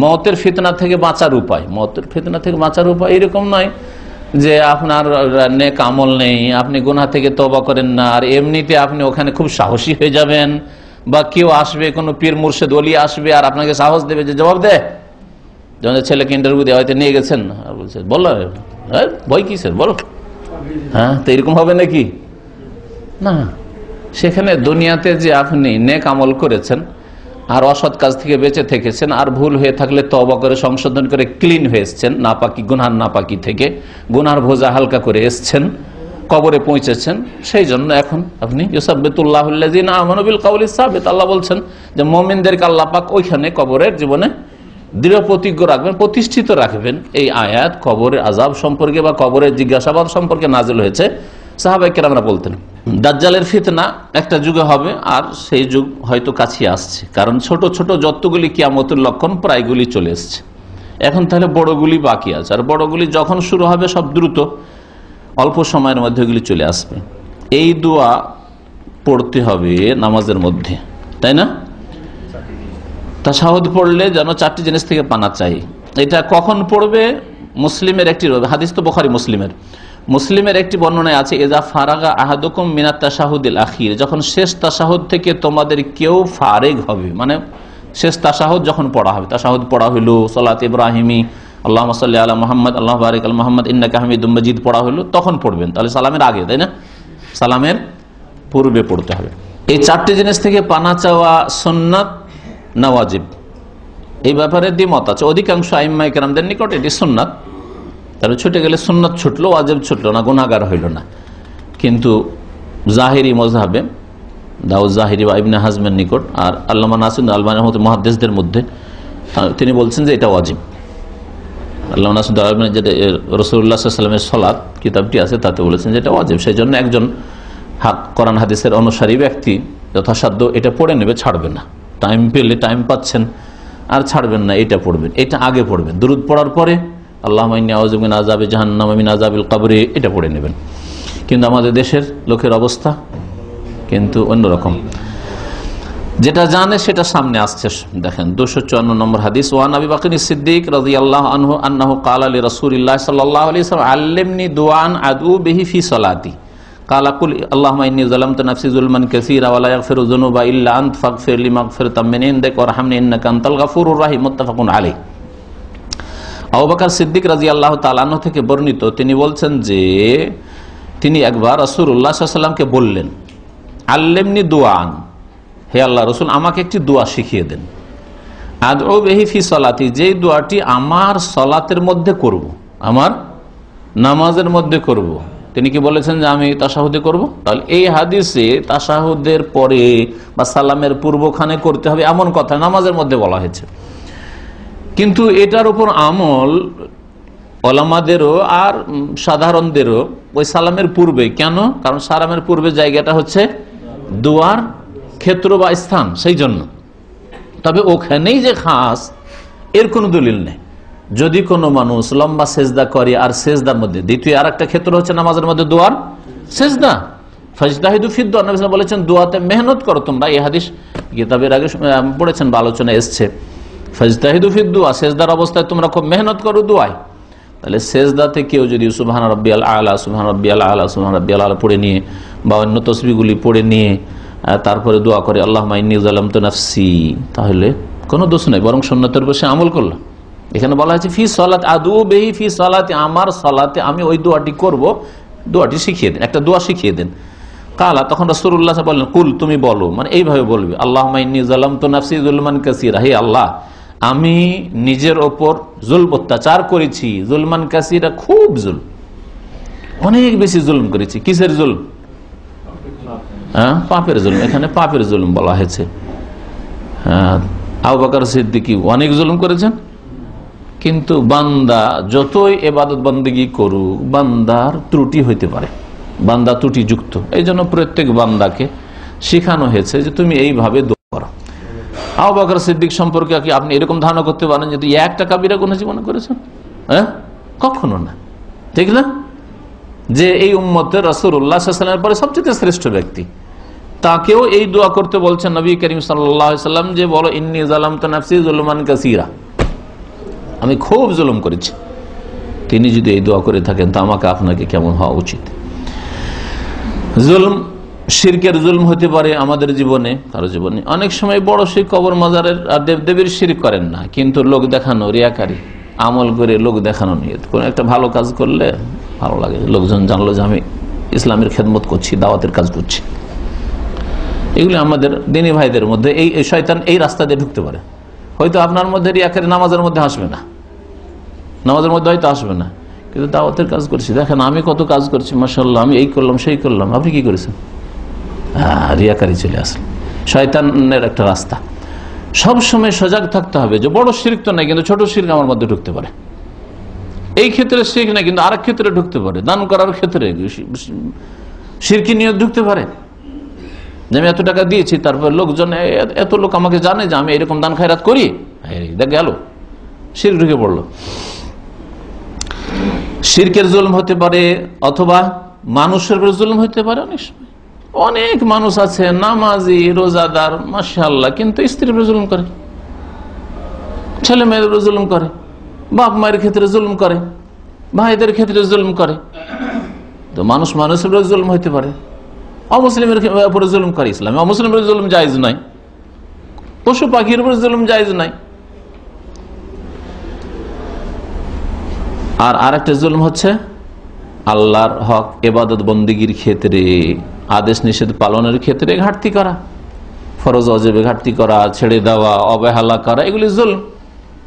মতের ফিতনা থেকে বাঁচার উপায়। মতের ফিতনা থেকে বাঁচার উপায় এরকম নয় যে আপনার নেক আমল নেই, আপনি গুনাহ থেকে তওবা করেন না, আর এমনিতে আপনি ওখানে খুব সাহসী হয়ে যাবেন, বা কেউ আসবে, কোনো পীর মুর্শিদ ওলি আসবে আর আপনাকে সাহস দেবে যে জবাব দে। যেমন ছেলেকে ইন্টারভিউ দেওয়া হয়তো নিয়ে গেছেন, আর বলছে বলো ভয় কিসের, বলো। হ্যাঁ, তো এরকম হবে নাকি? না, সেখানে দুনিয়াতে যে আপনি নেক আমল করেছেন আর অসৎ কাজ থেকে বেঁচে থেকেছেন, আর ভুল হয়ে থাকলে তওবা করে সংশোধন করে ক্লিন হয়ে এসছেন নাপাকি, গুনার নাপাকি থেকে, গুনার বোঝা হালকা করে এসছেন, কবরে পৌঁছেছেন। সেই জন্য এখন আপনি ইউসাব্বিতুল্লাহুল্লাযিনা আমানু বিল কাউলিস সাবিত, আল্লাহ বলছেন যে মুমিনদেরকে আল্লাহ পাক ওইখানে কবরের জীবনে দৃঢ় প্রতিজ্ঞ রাখবেন, প্রতিষ্ঠিত রাখবেন। এই আয়াত কবরের আযাব সম্পর্কে বা কবরের জিজ্ঞাসাবাদ সম্পর্কে নাযিল হয়েছে। সাহাবায়ে কেরামরা বলতেন দাজ্জালের ফিতনা একটা যুগে হবে, আর সেই যুগ হয়তো কাছে আসছে, কারণ ছোট ছোট যতগুলি কিয়ামতের লক্ষণ প্রায়গুলি চলে এসছে। এখন তাহলে বড়গুলি বাকি আছে, আর বড়গুলি যখন শুরু হবে সব দ্রুত অল্প সময়ের মধ্যে এগুলি চলে আসবে। এই দোয়া পড়তে হবে নামাজের মধ্যে, তাই না? তাশাহুদ পড়লে যেন 4টি জিনিস থেকে পানা চাই। এটা কখন পড়বে? মুসলিমের একটি হাদিস, তো বুখারী মুসলিমের একটি বর্ণনায় আছে, ইজা ফারাগা আহাদুকুম মিনাত তাশাহুদিল আখির, যখন শেষ তাশাহুদ থেকে তোমাদের কেউ ফারেগ হবে, মানে শেষ তাশাহুদ যখন পড়া হবে, তাশাহুদ পড়া হইল, সালাত ইব্রাহিমি আল্লাহুম্মা সাল্লি আলা মুহাম্মদ আল্লাহু বারিক আলা মুহাম্মদ ইন্নাকা হামিদুম মাজিদ পড়া হলো, তখন পড়বেন। তাহলে সালামের আগে, তাই না? সালামের পূর্বে পড়তে হবে। এই চারটি জিনিস থেকে পানা চাওয়া সুন্নাত না ওয়াজিব, এই ব্যাপারে দ্বিমত আছে। অধিকাংশ আইম্মায়ে কেরামদের নিকট এটি সুন্নাত, তাহলে ছুটে গেলে সুন্নাত ছুটলো, ওয়াজিব ছুটলো না, গুনাহগার হইল না। কিন্তু জাহিরি মযহাবে দাউদ জাহিরি বা ইবনে হাজমের নিকট আর আল্লামা নাসির আলবানীর মতো মুহাদ্দিসদের মধ্যে তিনি বলছেন যে এটা ওয়াজিব। আল্লামা নাসির আলবানী যেটা রাসূলুল্লাহ সাল্লাল্লাহু আলাইহি ওয়াসাল্লামের সালাত কিতাবটি আছে তাতে বলেছেন যে এটা ওয়াজিব। সেই জন্য একজন কোরআন হাদিসের অনুসারী ব্যক্তি যথাসাধ্য এটা পড়ে নেবে, ছাড়বে না। টাইম পেলে, টাইম পাচ্ছেন আর ছাড়বেন না, এটা পড়বেন। এটা আগে পড়বেন, দুরূদ পড়ার পরে আল্লাহুম্মা ইন্নী আউযু মিন আযাবি জাহান্নাম ওয়া মিন আযাবিল কবরি এটা পড়ে নেবেন। কিন্তু আমাদের দেশের লোকের অবস্থা কিন্তু অন্যরকম, যেটা জানে সেটা সামনে আসছে। দেখেন 254 নম্বর হাদিস, ওয়ান আবি বকর সিদ্দিক রাদিয়াল্লাহু আনহু আন্নাহু ক্বালা লিরাসূলিল্লাহ সাল্লাল্লাহু আলাইহি ওয়াসাল্লাম আল্লিমনি দুআন আদউ বিহি ফি সালাতি ক্বালা কুল আল্লাহুম্মা ইন্নী যালামতু নাফসি যুলমান কাসীরা ওয়া লা ইয়াগফিরু যুনুবা ইল্লা আনত ফাগফির লি মাগফিরাতাম মিন ইনদিক ওয়ারহামনি ইন্নাকা আনতাল গাফুরুর রহিম। মুত্তাফাকুন আলাইহি। আবু বকর সিদ্দিক রাদিয়াল্লাহু তাআলা আনহু থেকে বর্ণিত, তিনি বলছেন যে তিনি একবার রাসূলুল্লাহ সাল্লাল্লাহু আলাইহি ওয়াসাল্লামকে বললেন, আল্লিমনি দুআন, হে আল্লাহ রসুল আমাকে একটি দোয়া শিখিয়ে দেন, আদউ বিহি ফি সালাতি, যেই দোয়াটি আমার সালাতের মধ্যে করব, আমার নামাজের মধ্যে করব। তিনি কি বলেছেন যে আমি তাশাহুদে করব? তাহলে এই হাদিসে তাশাহুদের পরে বা সালামের পূর্বখানে করতে হবে এমন কথা নামাজের মধ্যে বলা হয়েছে। কিন্তু এটার উপর আমল ওলামাদেরও আর সাধারণদেরও ওই সালামের পূর্বে। কেন? কারণ সালামের পূর্বে জায়গাটা হচ্ছে দোয়ার ক্ষেত্র বা স্থান, সেই জন্য। তবে ওখানেই যে খাস এর কোনো দলিল নেই। যদি কোনো মানুষ লম্বা সেজদা করে আর সেজদার মধ্যে দ্বিতীয় আর একটা ক্ষেত্র হচ্ছে নামাজের মধ্যে দোয়ার সেজদা, ফাজতাহিদু ফিদ দুআ, নবী বলেছেন দোয়াতে মেহনত করো তোমরা। এই হাদিস কিতাবের আগে পড়েছেন বা আলোচনা এসছে, ফাজতাহিদু ফিদ দুআ, সেজদার অবস্থায় তোমরা খুব মেহনত করো দোয়ায়। তাহলে সেজদাতে কেউ যদি সুবহান রাব্বিয়াল আলা, সুবহান রাব্বিয়াল আলা, সুবহান রাব্বিয়াল আলা পড়ে নিয়ে বা অন্য তসবিহগুলি পড়ে নিয়ে তারপরে দোয়া করে আল্লাহুম্মা ইন্নী যালামতু নাফসি, তাহলে কোনো দোষ নেই, বরং সুন্নতের উপর সে আমল করলো। এখানে বলা হয়েছে ফি সালাত আদু বিহি ফি সালাতি, আমার সালাতে আমি ওই দোয়াটি করব, দোয়াটি শিখিয়ে দেন, একটা দোয়া শিখিয়ে দেন। কালা, তখন রাসূলুল্লাহ বললেন কুল, তুমি বলো, মানে এইভাবে বলবে, আল্লাহুম্মা ইন্নী যালামতু নাফসি যুলমান কাসীরা, হে আল্লাহ আমি নিজের ওপর জুলম অত্যাচার করেছি, যুলমান কাসীরা খুব জুলম, অনেক বেশি জুলম করেছি। কিসের জুলম? পাপের জুলম। এখানে পাপের জুলম বলা হয়েছে। আবু বকর সিদ্দিক অনেক জুলম করেছেন, কিন্তু বান্দা যতই ইবাদত বন্দেগী করুক বান্দার ত্রুটি হইতে পারে, বান্দা ত্রুটিযুক্ত। এই জন্য প্রত্যেক বান্দাকে শেখানো হয়েছে যে তুমি এইভাবে দোয়া করো। আবু বকর সিদ্দিক সম্পর্কে কি আপনি এরকম ধারণা করতে পারেন যে একটা কাবিরা গুনাহ জীবনে করেছেন? কখনো না, ঠিক না? যে এই উম্মতের রাসূলুল্লাহ সাল্লাল্লাহু আলাইহি ওয়াসাল্লামের পরে সবচেয়ে শ্রেষ্ঠ ব্যক্তি, তাকেও এই দোয়া করতে বলছেন নবী করিম সাল্লাল্লাহু আলাইহি ওয়াসাল্লাম, যে বলো ইন্নী যালামতু নাফসি যুলমান কাসীরা, আমি খুব জুলুম করেছি। তিনি যদি এই দোয়া করে থাকেন তা আমাকে আপনাকে কেমন হওয়া উচিত? জুলম, শিরকের জুলম হতে পারে আমাদের জীবনে, কারো জীবনে। অনেক সময় বড় শিরক, কবর মাজারের আর দেবদেবীর শিরক করেন না, কিন্তু লোক দেখানো, রিয়াকারী আমল করে লোক দেখানো নিয়ে কোন একটা ভালো কাজ করলে ভালো লাগে, লোকজন জানলো যে আমি ইসলামের খেদমত করছি, দাওয়াতের কাজ করছি। এগুলি আমাদের দিনী ভাইদের মধ্যে এই শয়তান এই রাস্তা দিয়ে ঢুকতে পারে। হয়তো আপনার মধ্যে রিয়াকারী নামাজের মধ্যে আসবে না, নামাজের মধ্যে হয়তো আসবে না, কিন্তু দাওয়াতের কাজ করছি, দেখেন আমি কত কাজ করছি, মাশাআল্লাহ আমি এই করলাম সেই করলাম, আপনি কি করেছেন? রিয়াকারী চলে আসে, শয়তানের একটা রাস্তা। সব সময় সজাগ থাকতে হবে যে বড় শিরক তো নাই, কিন্তু ছোট শিরক আমার মধ্যে ঢুকতে পারে। এই ক্ষেত্রে শিরক নাই, কিন্তু আরেক ক্ষেত্রে ঢুকতে পারে। দান করার ক্ষেত্রে শিরকি নিয়ে ঢুকতে পারে, যে আমি এত টাকা দিয়েছি, তারপর লোকজন, এত লোক আমাকে জানে যে আমি এরকম দান খায়রাত করি, দেখ গেল শিরক ঢুকে পড়লো। শিরকের জুলম হতে পারে, অথবা মানুষের উপর জুলম হতে পারে। অনেক সময় অনেক মানুষ আছে নামাজি, রোজাদার, মাশাআল্লাহ, কিন্তু স্ত্রীর উপর জুলম করে, ছেলে মেয়েদের উপর জুলম করে, বাপ মায়ের ক্ষেত্রে জুলম করে, ভাইদের ক্ষেত্রে জুলম করে। তো মানুষ মানুষের উপর জুলম হতে পারে, অমুসলিমের উপরে জুলুম করে ইসলামে, অমুসলিমের জুলুম জায়েজ নাই, পশু পাখির উপরে জুলুম জায়েজ নাই। আর আরেকটা জুলুম হচ্ছে আল্লাহর হক ইবাদত বন্দেগীর ক্ষেত্রে, আদেশ নিষেধ পালনের ক্ষেত্রে ঘাটতি করা, ফরজ ওয়াজিবে ঘাটতি করা, ছেড়ে দেওয়া, অবহেলা করা, এগুলি জুলুম।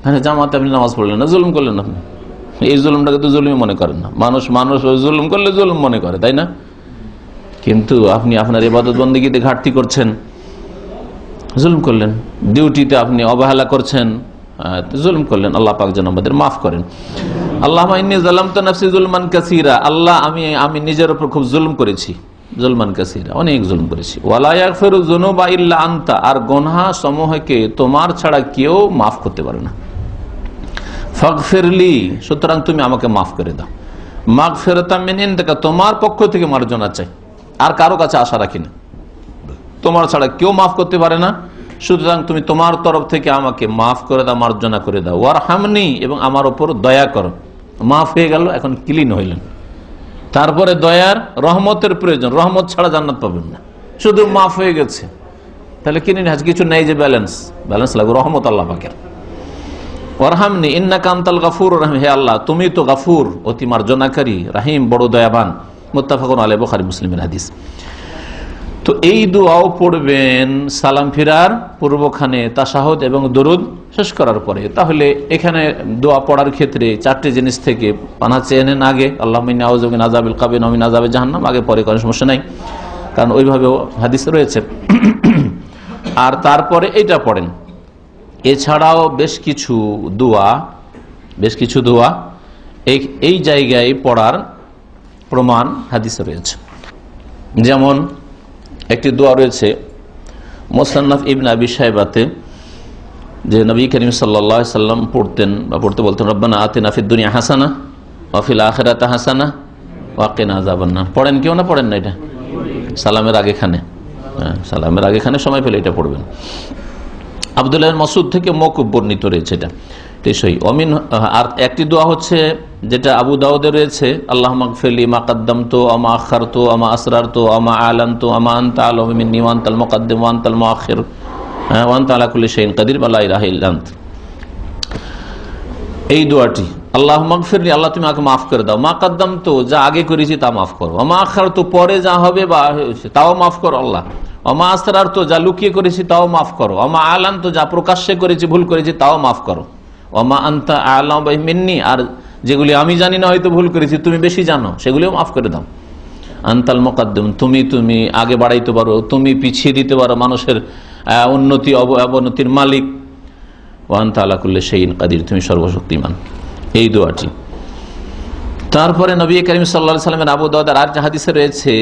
হ্যাঁ, জামাতে আপনি নামাজ পড়লেন না, জুলুম করলেন আপনি। এই জুলুমটাকে তো জুলুমই মনে করেন না। মানুষ জুলুম করলে জুলুম মনে করে, তাই না? কিন্তু আপনি আপনার ইবাদত বন্দেগীতে ঘাটতি করছেন, জুলুম করলেন। ডিউটিতে আপনি অবহেলা করছেন, জুলুম করলেন। আল্লাহ পাক যেন আমাদের মাফ করেন। আল্লাহুম্মা ইন্নী যালামতু নাফসি যুলমান কাসীরা, আল্লাহ আমি নিজের উপর খুব জুলুম করেছি, জুলমান কাসীরা, অনেক জুলুম করেছি। ওয়ালা ইয়াগফিরু যুনুবা ইল্লা আনতা, আর গুনাহ সমূহকে তোমার ছাড়া কেউ মাফ করতে পারে না। ফাগফিরলি, সুতরাং তুমি আমাকে মাফ করে দাও। মাগফিরাতাম মিন ইনদিকা, তোমার পক্ষ থেকে মার্জনা চাই, আর কারো কাছে আশা রাখি না, তোমার ছাড়া কেউ মাফ করতে পারে না, সুতরাং তুমি তোমার তরফ থেকে আমাকে মাফ করে দাও, মার্জনা করে দাও। ওয়ারহামনি, এবং আমার উপর দয়া করো। মাফ হয়ে গেল, এখন ক্লিন হইলেন। তারপরে দয়ার রহমতের প্রয়োজন, রহমত ছাড়া জান্নাত পাবেন না, শুধু মাফ হয়ে গেছে তাহলে ক্লিন আছে, কিছু নেই যে ব্যালেন্স লাগবে, রহমত আল্লাহ পাকের। ওয়ারহামনি ইন্নাকা আনতাল গাফুরুর রহিম, হে আল্লাহ তুমি তো গাফুর, অতি মার্জনাকারী, রাহিম বড় দয়াবান। মুত্তাফাকুন আলাইহি, বুখারী মুসলিমের হাদিস। তো এই দোয়াও পড়বেন সালাম ফিরার পূর্বখানে, তাশাহুদ এবং দরুদ শেষ করার পরে। তাহলে এখানে দোয়া পড়ার ক্ষেত্রে চারটি জিনিস থেকে পানা চেয়ে নেন আগে, আল্লাহুম্মা ইন্নী আউযু বিকা মিন আযাবিল কবর ওয়া মিন আযাবি জাহান্নাম, আগে পরে কোনো সমস্যা নাই, কারণ ওইভাবেও হাদিস রয়েছে। আর তারপরে এটা পড়েন। এছাড়াও বেশ কিছু দোয়া এই জায়গায় পড়ার প্রমাণ হাদিসে রয়েছে। যেমন একটি দোয়া রয়েছে মুসান্নাফ ইবনে আবি শাইবাতে, যে নবী করিম সাল্লাল্লাহু আলাইহি সাল্লাম পড়তেন বা পড়তে বলতেন, রব্বানা আতিনা ফিদ দুনিয়া হাসানা ওয়া ফিল আখিরাতি হাসানা ওয়া কিনা আযাবান্নার। পড়েন কেউ না? পড়েন না? এটা সালামের আগেখানে, সালামের আগেখানে সময় পেলে এটা পড়বেন। আব্দুল্লাহ ইবনে মাসউদ থেকে মওকুফ বর্ণিত রয়েছে এটা সহি। অমিন, আর একটি দোয়া হচ্ছে যেটা আবু দাউদে রয়েছে, আল্লাহুম্মা গফিরলি মা কাদ্দামতু ওয়া মা আখারতু ওয়া মা আসরারতু ওয়া মা আ'লানতু ওয়া মা আনতা আ'লামু মিন্নী ওয়া আনতাল মুকাদ্দিম ওয়া আনতাল মুআখির ওয়া আনতা আলা কুল্লি শাইইন কাদির ওয়া লা ইলাহা ইল্লা আনতা। এই দোয়াটি, আল্লাহুম্মা গফিরলি, আল্লাহ তুমি আমাকে মাফ করে দাও, মা কাদ্দামতু, যা আগে করেছি তা মাফ করো, ওয়া মা আখারতু, পরে যা হবে বা তাও মাফ করো আল্লাহ, ওয়া মা আসরারতু, যা লুকিয়ে করেছি তাও মাফ করো, ওয়া মা আ'লানতু, যা প্রকাশ্যে করেছি ভুল করেছি তাও মাফ করো, ওয়া মা আনতা আ'লামু মিন্নী, আর যেগুলি আমি জানি না হয়তো ভুল করেছি তুমি বেশি জানো, সেগুলিও মাফ করে দাও। আনতাল মুকাদ্দিম, তুমি আগে বাড়াইতে পারো, তুমি পিছিয়ে দিতে পারো, মানুষের উন্নতি অবনতির মালিক। ওয়া আনতা আলা কুল্লি শাইইন কাদির, তুমি সর্বশক্তিমান। এই দোয়াটি। তারপরে নবী করিম সাল্লাল্লাহু আলাইহি সাল্লামের আবু দাউদের আর হাদিসে রয়েছে,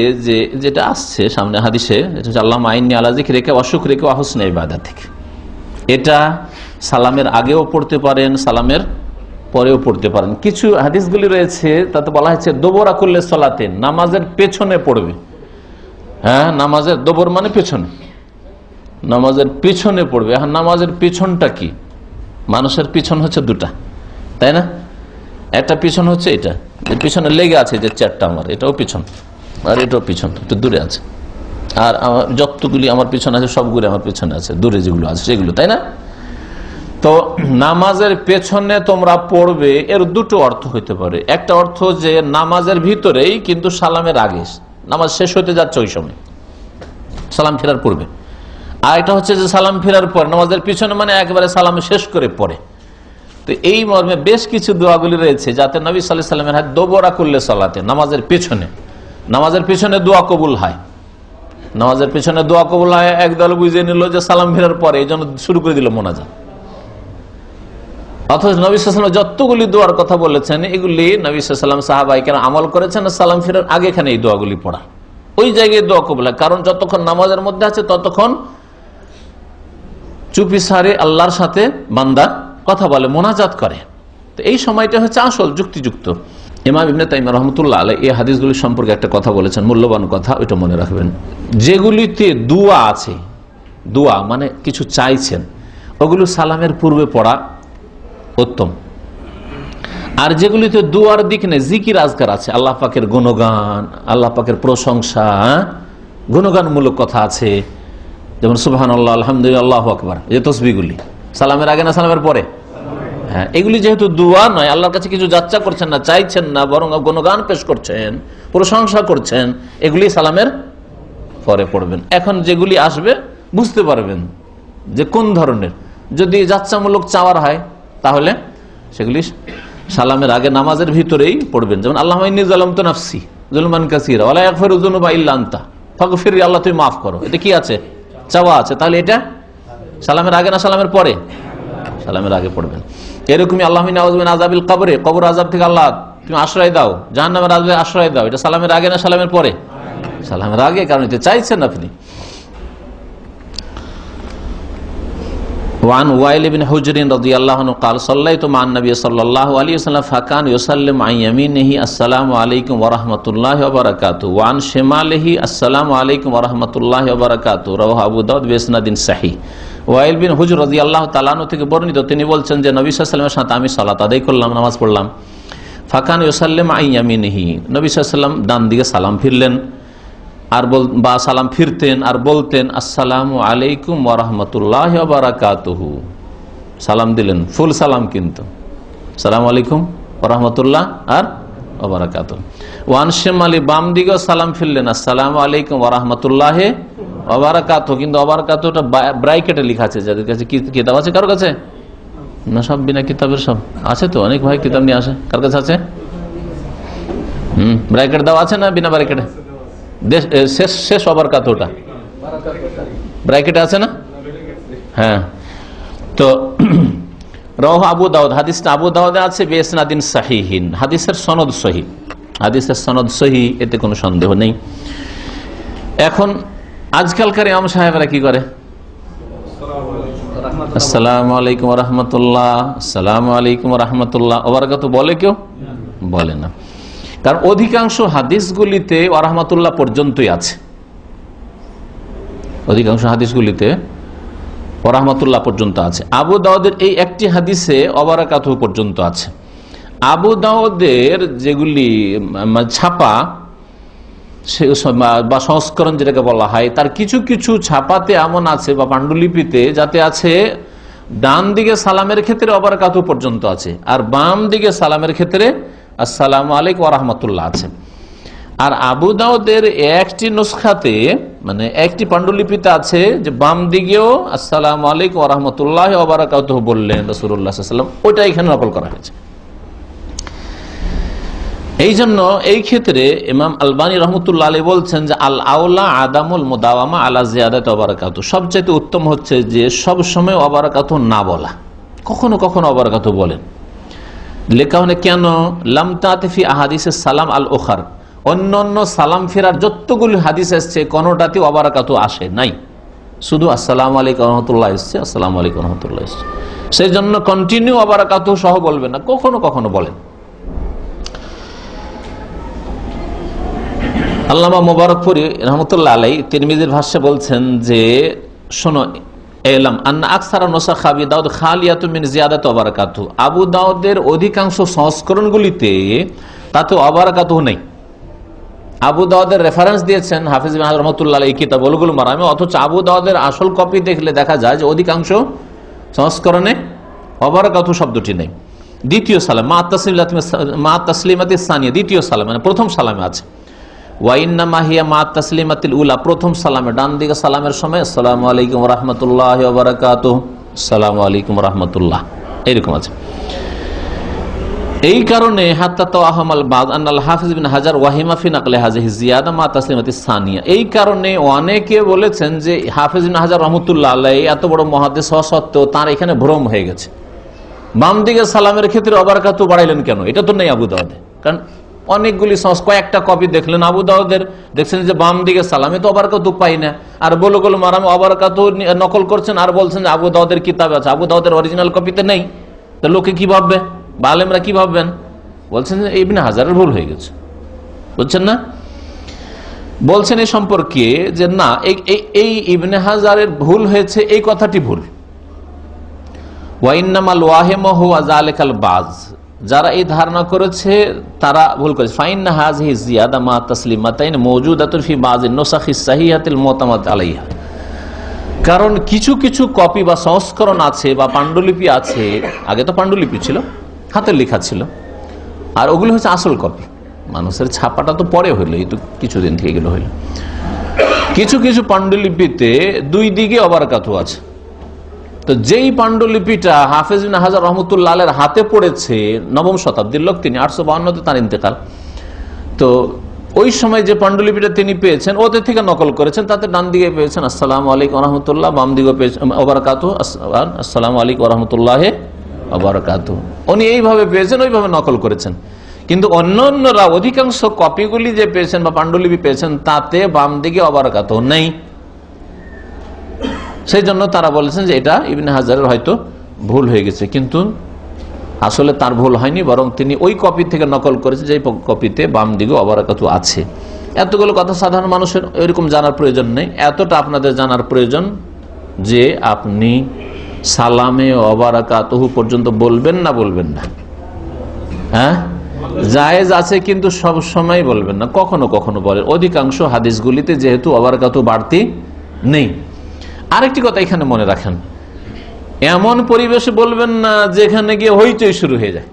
যেটা আসছে সামনে হাদিসে, এটা হচ্ছে আল্লাহুম্মা আইন্নী আলা যিকরিকা ওয়া শুকরিকা ওয়া হুসনি ইবাদাতিক। এটা সালামের আগেও পড়তে পারেন, সালামের পরেও পড়তে পারেন। কিছু হাদিসগুলি রয়েছে তাতে বলা হয়েছে দোবরা কুল্লি সালাতে, নামাজের পেছনে পড়বে। হ্যাঁ, নামাজের দোবর মানে পেছনে, নামাজের পিছনে পড়বে। হ্যাঁ, নামাজের পিছনটা কি? মানুষের পিছন হচ্ছে দুটা, তাই না? একটা পিছন হচ্ছে এটা, পিছনে লেগে আছে যে চেয়ারটা আমার, এটাও পিছন, আর এটাও পিছন, একটু দূরে আছে। আর যতগুলি আমার পিছনে আছে সবগুলি আমার পিছনে আছে, দূরে যেগুলো আছে সেগুলো, তাই না? তো নামাজের পেছনে তোমরা পড়বে, এর দুটো অর্থ হইতে পারে। একটা অর্থ যে নামাজের ভিতরেই, কিন্তু সালামের আগে, নামাজ শেষ হতে যাচ্ছে ওই সময় সালাম ফেরার পূর্বে। আর এটা হচ্ছে যে সালাম ফেরার পর, নামাজের পিছনে মানে একবারে সালাম শেষ করে পড়ে। তো এই মর্মে বেশ কিছু দোয়াগুলি রয়েছে যাতে নবী সাল্লাল্লাহু আলাইহি সাল্লামের হাত দোবরা কুল্লি সালাতে, নামাজের পেছনে দোয়া কবুল হয়। নামাজের পেছনে দোয়া কবুল হয়, একদল বুঝে নিল যে সালাম ফেরার পরে, এই জন্য শুরু করে দিল মোনাজাত। অথচ নবী সাল্লাল্লাহু আলাইহি ওয়াসাল্লাম যতগুলি দোয়ার কথা বলেছেন, এগুলি নবী সাল্লাল্লাহু আলাইহি ওয়াসাল্লাম সাহাবায়ে কেরাম আমল করেছেন। সালাম ফেরার আগে এখানে এই দোয়াগুলি পড়া, ওই জায়গায় দোয়া কবুল হয়। কারণ যতক্ষণ নামাজের মধ্যে আছে ততক্ষণ চুপি সারে আল্লাহর সাথে বান্দা কথা বলে, মোনাজাত করে। তো এই সময়টা হচ্ছে আসল যুক্তিযুক্ত। ইমাম ইবনে তাইমিয়া রাহমাতুল্লাহ আলাইহি এই হাদিসগুলি সম্পর্কে একটা কথা বলেছেন, মূল্যবান কথা, ওইটা মনে রাখবেন। যেগুলিতে দোয়া আছে, দোয়া মানে কিছু চাইছেন, ওগুলো সালামের পূর্বে পড়া উত্তম। আর যেগুলিতে দোয়ার দিক নেই, জিকির আজকার আছে, আল্লাহ পাকের গুণগান, আল্লাহ পাকের প্রশংসা, গুণগানমূলক কথা আছে, যেমন সুবহানাল্লাহ, আলহামদুলিল্লাহ, আল্লাহু আকবার, এই তাসবিহগুলি সালামের আগে না সালামের পরে? হ্যাঁ, এগুলি যেহেতু দোয়া নয়, আল্লাহর কাছে কিছু যাচ্চা করছেন না, চাইছেন না, বরং গুণগান পেশ করছেন, প্রশংসা করছেন, এগুলি সালামের পরে পড়বেন। এখন যেগুলি আসবে বুঝতে পারবেন যে কোন ধরনের। যদি যাচ্চামূলক চাওয়ার হয় তাহলে সেগুলি সালামের আগে নামাজের ভিতরেই পড়বেন। যেমন আল্লাহ ইন্নী যালামতু নাফসি যুলমান কাসীরা ওয়া লা ইয়াগফিরু যুনুবা ইল্লা আনতা ফাগফিরলি, আল্লাহ তুমি মাফ করো। এটা কি আছে? চাওয়া আছে। তাহলে এটা সালামের আগে না সালামের পরে? সালামের আগে পড়বেন। এরকমই আল্লাহ ইন্নী আউযু মিন আযাবিল কবরে, কবর আযাব থেকে আল্লাহ তুমি আশ্রয় দাও, জাহান্নামের আযাবে আশ্রয় দাও। এটা সালামের আগে না সালামের পরে? সালামের আগে, কারণ এটা চাইছেন আপনি। وعن وائل بن حجر رضي الله عنه قال صليت مع النبي صلى الله عليه وسلم فكان يسلم عن يمينه السلام عليكم ورحمة الله وبركاته وعن شماله السلام عليكم ورحمة الله وبركاته رواه আবু দাউদ বিসনাদিন সহিহ। ওয়াইল বিন হুজর রাদিয়াল্লাহু তাআলা আনহু থেকে বর্ণিত, তিনি বলছেন যে নবী সাল্লাল্লাহু আলাইহি ওয়াসাল্লামের সাথে আমি সালাত আদায় করলাম, নামাজ পড়লাম। ফাকান ইউসাল্লিমু আন ইয়ামিনিহি, নবী সাল্লাল্লাহু আলাইহি ওয়াসাল্লাম ডান দিকে সালাম ফিরলেন আর বা সালাম ফিরতেন আর বলতেন আসসালামু আলাইকুম ওয়া রাহমাতুল্লাহি ওয়া বারাকাতুহু। সালাম দিলেন, ফুল সালাম, কিন্তু আসসালামু আলাইকুম ওয়া রাহমাতুল্লাহ আর ওয়া বারাকাতুহু। ওয়ান শিমালি, বাম দিকেও সালাম ফিরলেন আসসালামু আলাইকুম ওয়া রাহমাতুল্লাহি ওয়া বারাকাতুহু, কিন্তু ওয়া বারাকাতুহুটা ব্র্যাকেটে লেখা আছে। যাদের কাছে কিতাব আছে, কারো কাছে না? সব বিনা কিতাবের সব আছে তো, অনেক ভাই কিতাব নিয়ে আসে। কার কাছে আছে? ব্র্যাকেট দেওয়া আছে না বিনা ব্র্যাকেটে? শেষ অবরকাতটা ব্র্যাকেটে আছে না? হ্যাঁ। তো রাওয়াহু আবু দাউদ, হাদিসটা আবু দাউদে আছে বিসনাদিন সহিহিন, হাদিসের সনদ সহিহ, হাদিসের সনদ সহিহ, এতে কোনো সন্দেহ নেই। এখন আজকালকার ইমাম সাহেবরা কি করে? আসসালামু আলাইকুম ওয়া রাহমাতুল্লাহ, আসসালামু আলাইকুম ওয়া রাহমাতুল্লাহ ওয়া বারাকাতুহু বলে কেউ? বলে না। কারণ অধিকাংশ হাদিসগুলিতে ওয়া রাহমাতুল্লাহ পর্যন্তই আছে, অধিকাংশ হাদিসগুলিতে ওয়া রাহমাতুল্লাহ পর্যন্ত আছে। আবু দাউদের এই একটি হাদিসে ওয়া বারাকাতুহু পর্যন্ত আছে। আবু দাউদের যেগুলি ছাপা বা সংস্করণ যেটাকে বলা হয়, তার কিছু কিছু ছাপাতে এমন আছে বা পাণ্ডুলিপিতে যাতে আছে ডান দিকে সালামের ক্ষেত্রে ওয়া বারাকাতুহু পর্যন্ত আছে, আর বাম দিকে সালামের ক্ষেত্রে আসসালামু আলাইকুম ওয়া রাহমাতুল্লাহ আছে। আর আবু দাউদের একটি নুসখাতে, মানে একটি পাণ্ডুলিপিতে আছে যে বাম দিকেও আসসালামু আলাইকুম ওয়া রাহমাতুল্লাহি ওয়া বারাকাতুহু বললেন রাসূলুল্লাহ সাল্লাল্লাহু আলাইহি ওয়াসাল্লাম, ওইটা এখানে নকল করা হয়েছে। এই জন্য এই ক্ষেত্রে ইমাম আলবানী রহমতুল্লাহ আলাইহি বলছেন যে আল আউলা আদামুল মুদাওয়ামা আলা জিয়াদাতি ওয়া বারাকাতুহু, সবচেয়ে উত্তম হচ্ছে যে সব সময় ওয়া বারাকাতুহু না বলা, কখনো কখনো ওয়া বারাকাতুহু বলেন। লেখা হলে কেন? লাম তাতিফি আহাদিসে সালাম আল ওখার, অন্য অন্য সালাম ফেরার যতগুলি হাদিস এসছে কোনোটাতে ওয়া বারাকাতুহু আসে নাই, শুধু আসসালামু আলাইকুম ওয়া রাহমাতুল্লাহ এসছে, আসসালামু আলাইকুম ওয়া রাহমাতুল্লাহ এসছে। সেই জন্য কন্টিনিউ ওয়া বারাকাতুহু সহ বলবেন না, কখনো কখনো বলেন। আল্লামা মুবারকপুরি রহমতুল্লাহ আলাইহি তিরমিজির ভাষ্যে বলছেন যে শোনো, এলাম আন্না আকসারা নুসাখ আবি দাউদ খালিয়াতুম মিন জিয়াদাতি ওয়া বারাকাতুহু, আবু দাউদের অধিকাংশ সংস্করণগুলিতে তাতে ওয়া বারাকাতুহু নেই। আবু দাউদের রেফারেন্স দিয়েছেন হাফিজ ইবনে হাজার রহমাতুল্লাহ আলাইহি কিতাব বুলুগুল মারামে, অথচ আবু দাউদের আসল কপি দেখলে দেখা যায় যে অধিকাংশ সংস্করণে ওয়া বারাকাতুহু শব্দটি নেই। দ্বিতীয় সালাম মা তাসলিমাতিস সানিয়া, দ্বিতীয় সালাম মানে প্রথম সালামে আছে। ওয়াইন্নামা হিয়া মা তাসলিমাতিল উলা, প্রথম সালামে ডান দিকে সালামের সময় আসসালামু আলাইকুম ওয়া রাহমাতুল্লাহি ওয়া বারাকাতুহু, আসসালামু আলাইকুম ওয়া রাহমাতুল্লাহ, এরকম আছে। এই কারণে হাত্তা তাওয়াহামাল বাদ আন্নাল হাফিজ ইবনে হাজার ওয়াহিমা ফি নাকলি হাযিহি জিয়াদা মা তাসলিমাতিস সানিয়া, এই কারণে অনেকে বলেছেন যে হাফিজ ইবনে হাজার রহমাতুল্লাহ আলাইহি এত বড় মুহাদ্দিস হওয়া সত্ত্বেও তার এখানে ভ্রম হয়ে গেছে। বাম দিকে সালামের ক্ষেত্রে ওয়া বারাকাতুহু বাড়াইলেন কেন? এটা তো নেই আবু দাউদে। কারণ অনেকগুলি কয়েকটা কপি দেখলেন আবু দাউদের, দেখছেন যে বাম দিকে সালামে তো ওয়া বারাকাতুহু পাই না, আর বুলুগুল মারামে ওয়া বারাকাতুহু নকল করছেন আর বলছেন যে আবু দাউদের কিতাবে আছে, আবু দাউদের অরিজিনাল কপিতে নেই। তো লোকে কি ভাববে, বা আলেমরা কি ভাববেন? বলছেন যে ইবনে হাজারের ভুল হয়ে গেছে, বুঝছেন না? বলছেন এই সম্পর্কে যে না, এই ইবনে হাজারের ভুল হয়েছে, এই কথাটি ভুল। ওয়াইন্নামাল ওয়াহিমু ওয়া যালিকাল বাজ, যারা এই ধারণা করেছে তারা ভুল করেছে। ফাইন্না হাযিহি জিয়াদা মা তাসলিমাতাইন মাওজুদাতুন ফি বাযিন নুসাখিস সাহিহাতিল মুতামাদ আলাইহা, কারণ কিছু কিছু কপি বা সংস্করণ আছে বা পাণ্ডুলিপি আছে, আগে তো পাণ্ডুলিপি ছিল, হাতের লেখা ছিল, আর ওগুলো হচ্ছে আসল কপি। মানুষের ছাপাটা তো পরে হইলো, এই তো কিছুদিন থেকে এগুলো হইলো। কিছু কিছু পাণ্ডুলিপিতে দুই দিকে অবারাকাতু আছে। তো যেই পাণ্ডুলিপিটা হাফেজ বিন হাজার রহমতুল্লাহের হাতে পড়েছে নবম শতাব্দীর লোক, তিনি 852-তে তার ইন্তেকাল। তো ওই সময় যে পাণ্ডুলিপিটা তিনি পেয়েছেন ওদের থেকে নকল করেছেন, তাতে ডান দিকে পেয়েছেন আসসালামু আলাইকুম রহমতুল্লাহ, বাম দিকে পেয়েছেন ওবারাকাতু আসসালামু আলাইকুম রহমতুল্লাহ ওবারাকাতু। উনি এইভাবে পেয়েছেন, ওইভাবে নকল করেছেন। কিন্তু অন্যরা অধিকাংশ কপিগুলি যে পেয়েছেন বা পাণ্ডুলিপি পেয়েছেন তাতে বাম দিকে ওবারাকাতু নেই। সেই জন্য তারা বলেছেন যে এটা ইবনে হাজারের হয়তো ভুল হয়ে গেছে, কিন্তু আসলে তার ভুল হয়নি, বরং তিনি ওই কপি থেকে নকল করেছেন যে কপিতে বাম দিকে ওবারাকাতু আছে। এতগুলো কথা সাধারণ মানুষের এরকম জানার প্রয়োজন নেই। এতটা আপনাদের জানার প্রয়োজন যে আপনি সালামে ওবারাকাতুহু পর্যন্ত বলবেন না বলবেন না? হ্যাঁ, জায়েজ আছে, কিন্তু সব সময় বলবেন না, কখনো কখনো বলেন। অধিকাংশ হাদিসগুলিতে যেহেতু ওবারাকাতু বাড়তি নেই। আরেকটি কথা এখানে মনে রাখেন, এমন পরিবেশে বলবেন না যেখানে গিয়ে হইচই শুরু হয়ে যায়।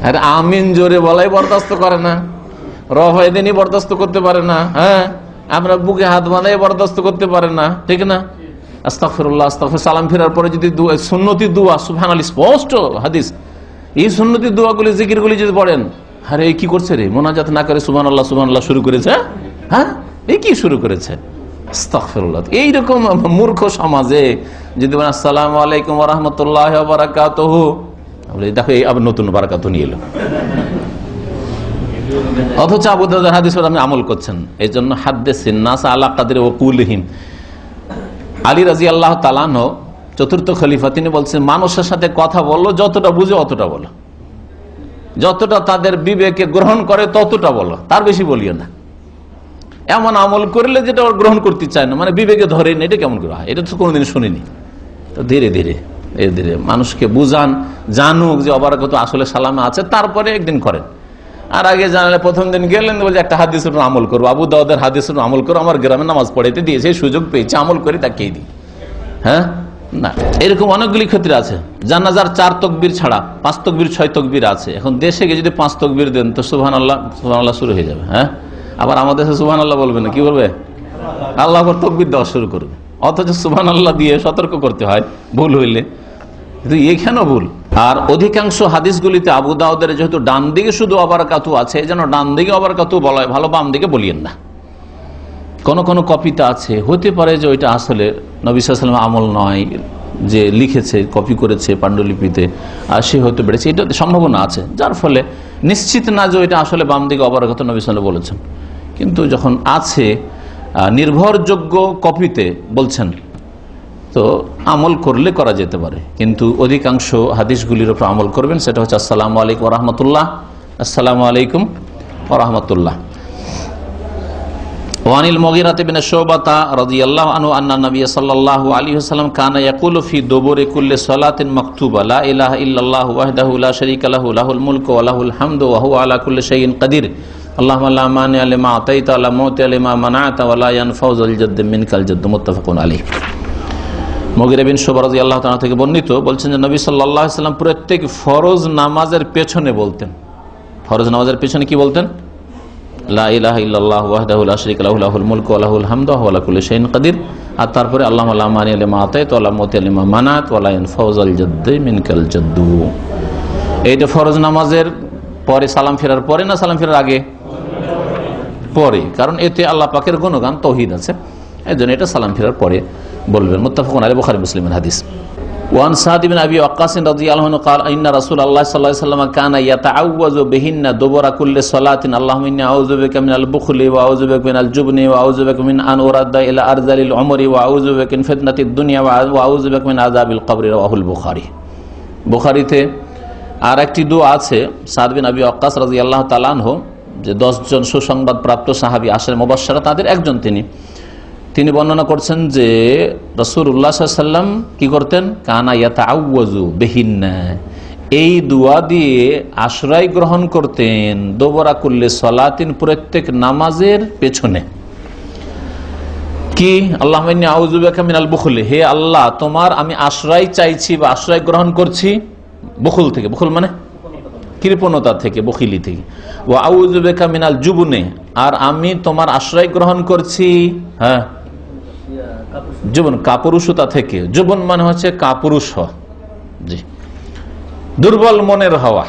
আর আমিন জোরে বলাই বরদাস্ত করে না, রফায়দিনই বরদাস্ত করতে পারে না, হ্যাঁ, আমরা বুকে হাত বাঁধাই বরদাস্ত করতে পারে না, ঠিক না? আস্তাগফিরুল্লাহ আস্তাগফির, সালাম ফেরার পরে যদি সুন্নতি দুয়া, সুবহানাল্লাহ, স্পষ্ট হাদিস, এই সুন্নতি দুয়াগুলি জিকিরগুলি যদি পড়েন, আরে এই কি করছে রে, মোনাজাত না করে সুবহানাল্লাহ সুবহানাল্লাহ শুরু করেছে, হ্যাঁ, এই কি শুরু করেছে, আস্তাগফিরুল্লাহ। এইরকম মূর্খ সমাজে যদি বলেন আসসালামু আলাইকুম ওয়া রাহমাতুল্লাহি ওয়া বারাকাতুহু, দেখো এই আবার নতুন বারাকাতু নিয়ে এলো, অথচ আবু দাউদের হাদিসের আপনি আমল করছেন। এই জন্য হাদ্দিসিন নাস আলা কাদরি ওয়াকুলহিম। আলী রাদিয়াল্লাহু তাআলা আনহু চতুর্থ খলিফা, তিনি বলছেন মানুষের সাথে কথা বলো, যতটা বুঝে অতটা বলো, যতটা তাদের বিবেকে গ্রহণ করে ততটা বলো, তার বেশি বলিও না। এমন আমল করলে যেটা ওর গ্রহণ করতে চায় না, মানে বিবেকে ধরে না, এটা কেমন করে হয়? এটা তো কোনোদিন শুনিনি। তো ধীরে ধীরে ধীরে মানুষকে বুঝান, জানুক যে অবারাকাতু আসলে সালামে আছে, তারপরে একদিন করেন। আর আগে জানালে প্রথম দিন গেলেন বলছে একটা হাদিসের উপর আমল করবো, আবু দাউদের হাদিসের উপর আমল করবো, আমার গ্রামে নামাজ পড়াইতে দিয়েছে, সুযোগ পেয়েছে, আমল করে তাকেই দিই। হ্যাঁ, না, এরকম অনেকগুলি ক্ষেত্রে আছে। জানাজার 4 তকবীর ছাড়া 5 তকবীর 6 তকবীর আছে। এখন দেশে গিয়ে যদি 5 তকবীর দেন তো সুবহানাল্লাহ সুবহানাল্লাহ শুরু হয়ে যাবে। হ্যাঁ, আবার আমাদের দেশে সুবহানাল্লাহ বলবে না, কি বলবে? আল্লাহ আকবার তকবীর দেওয়া শুরু করবে। অথচ সুবহানাল্লাহ দিয়ে সতর্ক করতে হয় ভুল হইলে, কিন্তু এখানেও ভুল। আর অধিকাংশ হাদিসগুলিতে আবু দাউদের যেহেতু ডান দিকে শুধু ওবারাকাতু আছে, যেন ডান দিকে ওবারাকাতু বলা হয়, ভালো বাম দিকে বলিয়েন না। কোন কোন কপিতে আছে, হতে পারে যে ওইটা আসলে নবী সাল্লাল্লাহু আলাইহি ওয়াসাল্লাম আমল নয়, যে লিখেছে কপি করেছে পাণ্ডুলিপিতে, আর সে হতে পেরেছে, এটা সম্ভাবনা আছে, যার ফলে নিশ্চিত না যে ওইটা আসলে বাম দিকে ওবারাকাতু নবী সাল্লাল্লাহু আলাইহি ওয়াসাল্লাম বলেছেন। কিন্তু যখন আছে নির্ভরযোগ্য কপিতে বলছেন, তো আমল করলে করা যেতে পারে। কিন্তু অধিকাংশ হাদিসগুলির উপর আমল করবেন, সেটা হচ্ছে আসসালামু আলাইকুম ওয়া রাহমাতুল্লাহ, আসসালামু আলাইকুম ওয়া রাহমাতুল্লাহ। ওয়ানিল মুগীরাহ বিন শুবাতা রাদিয়াল্লাহু আনহু আন্না নবী সাল্লাল্লাহু আলাইহি ওয়াসাল্লাম কানা ইয়াকুলু ফি দুবুরি কুল্লি সালাতিন মাকতুবা লা ইলাহা ইল্লাল্লাহু ওয়াহদাহু লা শারীকা লাহু লাহুল মুলকু ওয়া লাহুল হামদু ওয়া হুয়া আলা কুল্লি শাইইন কাদির আল্লাহুম্মা লা মানি'a লিমা আতাইতা ওয়া লা মু'তি'a লিমা মানা'তা ওয়া লা ইয়ানফা'ু যাল জাদ্দি মিনকাল জাদ্দু, মুত্তাফাকুন আলাইহি। মুগীরা বিন শুবা রাদিয়াল্লাহু তাআলা থেকে বর্ণিত, বলছেন যে নবী সাল্লাল্লাহু আলাইহি ওয়াসাল্লাম প্রত্যেক ফরজ নামাজের পেছনে বলতেন, ফরজ নামাজের পেছনে কি বলতেন? লা ইলাহা ইল্লাল্লাহু ওয়াহদাহু লা শারীকা লাহু লাহুল মুলকু ওয়া লাহুল হামদু ওয়া হুয়া আলা কুল্লি শাইইন কাদির। আর তারপরে আল্লাহুম্মা লা মানি'a লিমা আতাইতা ওয়া লা মু'তি'a লিমা মানা'তা ওয়া লা ইয়ানফা'ু যাল জাদ্দি মিনকাল জাদ্দু। এইটা ফরজ নামাজের পরে, সালাম ফেরার পরে না সালাম ফেরার আগে? পরে, কারণ এতে আল্লাহ পাকের গুণগান তাওহীদ আছে, এজন্য এটা সালাম ফেরার পরে বলবেন। মুত্তাফাকুন আলাইহি, বুখারী মুসলিমের হাদিস। ওয়ান সাদ ইবনে আবি ওয়াক্কাস রাদিয়াল্লাহু আনহু قال ان رسول الله صلى الله عليه وسلم كان يتعوذ بهن دبر كل صلاه اللهم اني اعوذ بك من البخل واعوذ بك من الجبن واعوذ بك من ان ارد الى ارذل العمر واعوذ بك من فتنه الدنيا واعوذ بك من عذاب القبر رواه البخاري। বুখারীতে আর একটি দোয়া আছে, সাদ বিন আবি ওয়াক্কাস রাদিয়াল্লাহু তাআলা আনহু, যে 10 জন সুসংবাদ প্রাপ্ত সাহাবী আশরে মুবাশশারা, তাদের একজন তিনি বর্ণনা করছেন যে রাসূলুল্লাহ সাল্লাল্লাহু আলাইহি ওয়াসাল্লাম কি করতেন? কানা ইয়াতাআওয়াযু বিহিন্না, এই দোয়া দিয়ে আশ্রয় গ্রহণ করতেন দুবরা কুল্লি সালাতিন, প্রত্যেক নামাজের পেছনে। কি আল্লাহুম্মা ইন্নী আউযু বিকা মিনাল বুখলি, হে আল্লাহ তোমার আমি আশ্রয় চাইছি বা আশ্রয় গ্রহণ করছি বুখল থেকে, বুখল মানে কৃপণতা থেকে, বখিলি থেকে। ওয়া আউযু বিকা মিনাল জুবনে, আর আমি তোমার আশ্রয় গ্রহণ করছি হ্যাঁ জুবন কাপুরুষতা থেকে। জুবন মানে হচ্ছে কাপুরুষ হওয়া, জি, দুর্বল মনের হওয়া,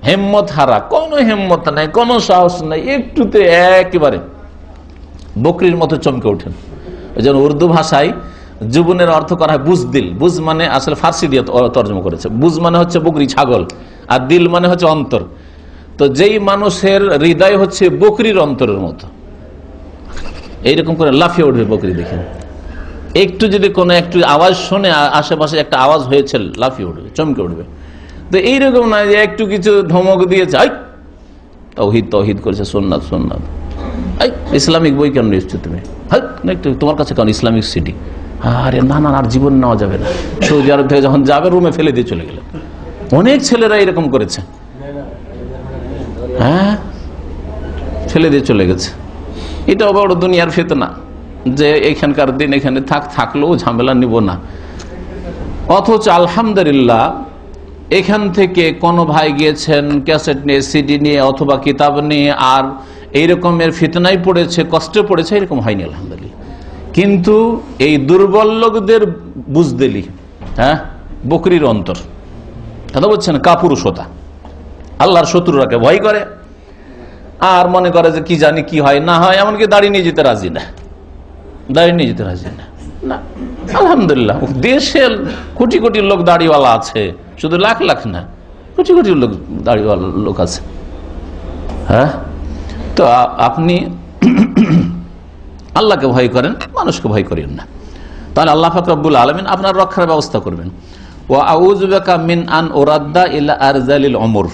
হিম্মত হারা, কোনো হিম্মত নাই, কোনো সাহস নাই, একটুতে একেবারে বকরির মতো চমকে ওঠেন। এই জন্য উর্দু ভাষায় জুবনের অর্থ করা হয় বুজদিল। বুজ মানে আসলে ফার্সি দিয়ে তর্জমা করেছে। বুজ মানে হচ্ছে বকরি, ছাগল, আর দিল মানে হচ্ছে অন্তর। তো যেই মানুষের হৃদয় হচ্ছে বকরির অন্তরের মতো, এইরকম করে লাফিয়ে উঠবে বকরি, দেখেন একটু যদি কোনো একটু আওয়াজ শোনে, আশেপাশে একটা আওয়াজ হয়েছে, লাফিয়ে উঠবে, চমকে উঠবে। তো এইরকম না যে একটু কিছু ধমক দিয়েছে, আই তৌহিদ তৌহিদ করেছে, সুন্নাত সুন্নাত, এই ইসলামিক বই কেন নিচ্ছ তুমি, হ্যাঁ তোমার কাছে কেন ইসলামিক সিডি, আরে না না আর জীবন নেওয়া যাবে না। সৌদি আরব থেকে যখন যাবে রুমে ফেলে দিয়ে চলে গেলেন। অনেক ছেলেরা এরকম করেছে, হ্যাঁ ফেলে দিয়ে চলে গেছে। এটাও বড় দুনিয়ার ফিতনা যে এখানকার দিন এখানে থাকলেও ঝামেলা নিব না। অথচ আলহামদুলিল্লাহ এখান থেকে কোনো ভাই গিয়েছেন ক্যাসেট নিয়ে, সিডি নিয়ে অথবা কিতাব নিয়ে, আর এইরকমের ফিতনায় পড়েছে, কষ্টে পড়েছে, এরকম হয়নি আলহামদুলিল্লাহ। কিন্তু এই দুর্বল লোকদের বুঝদেলি, হ্যাঁ বকরির অন্তর, কথা বলছেন, কাপুরুষতা, আল্লাহর শত্রুরাকে ভয় করে, আর মনে করে যে কি জানি কি হয় না হয়, এমনকি দাড়ি নিয়ে যেতে রাজি না, দাড়ি নিয়ে যেতে রাজি না। না আলহামদুলিল্লাহ দেশের কোটি কোটি লোক দাড়িওয়ালা আছে, শুধু লাখ লাখ না, কোটি কোটি লোক দাড়িওয়ালা লোক আছে। হ্যাঁ তো আপনি আল্লাহকে ভয় করেন, মানুষকে ভয় করেন না, তাহলে আল্লাহ পাক রব্বুল আলামিন আপনার রক্ষার ব্যবস্থা করবেন। ওয়া আউযু বিকা মিন আন উরাদ্দা ইলা আরজালিল উমর,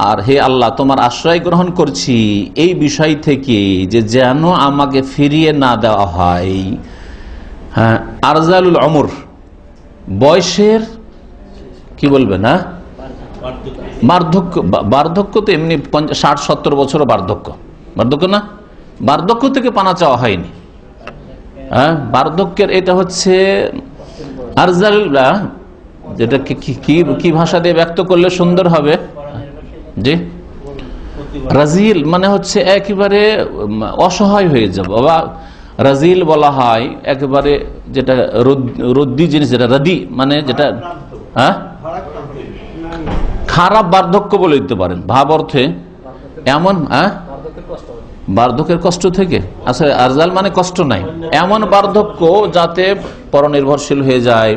আর হে আল্লাহ তোমার আশ্রয় গ্রহণ করছি এই বিষয় থেকে যে যেন আমাকে ফিরিয়ে না দেওয়া হয়, হ্যাঁ আরজালুল উমর বয়সের কি বলবেন, হ্যাঁ বার্ধক্য, বার্ধক্য তো এমনি 60-70 বছরও বার্ধক্য, বার্ধক্য না, বার্ধক্য থেকে পানা চাওয়া হয়নি, হ্যাঁ বার্ধক্যের এটা হচ্ছে আরজাল, যেটা কি ভাষা দিয়ে ব্যক্ত করলে সুন্দর হবে, জি রাজিল মানে হচ্ছে একেবারে অসহায় হয়ে যাবে, বা রাজিল বলা হয় একেবারে যেটা রদ্দি জিনিস, যেটা রাদি মানে যেটা হ্যাঁ খারাপ বার্ধক্য বলে দিতে পারেন ভাব অর্থে, এমন হ্যাঁ বার্ধক্যের কষ্ট থেকে, আসলে আরজাল মানে কষ্ট নাই, এমন বার্ধক্য যাতে পরনির্ভরশীল হয়ে যায়,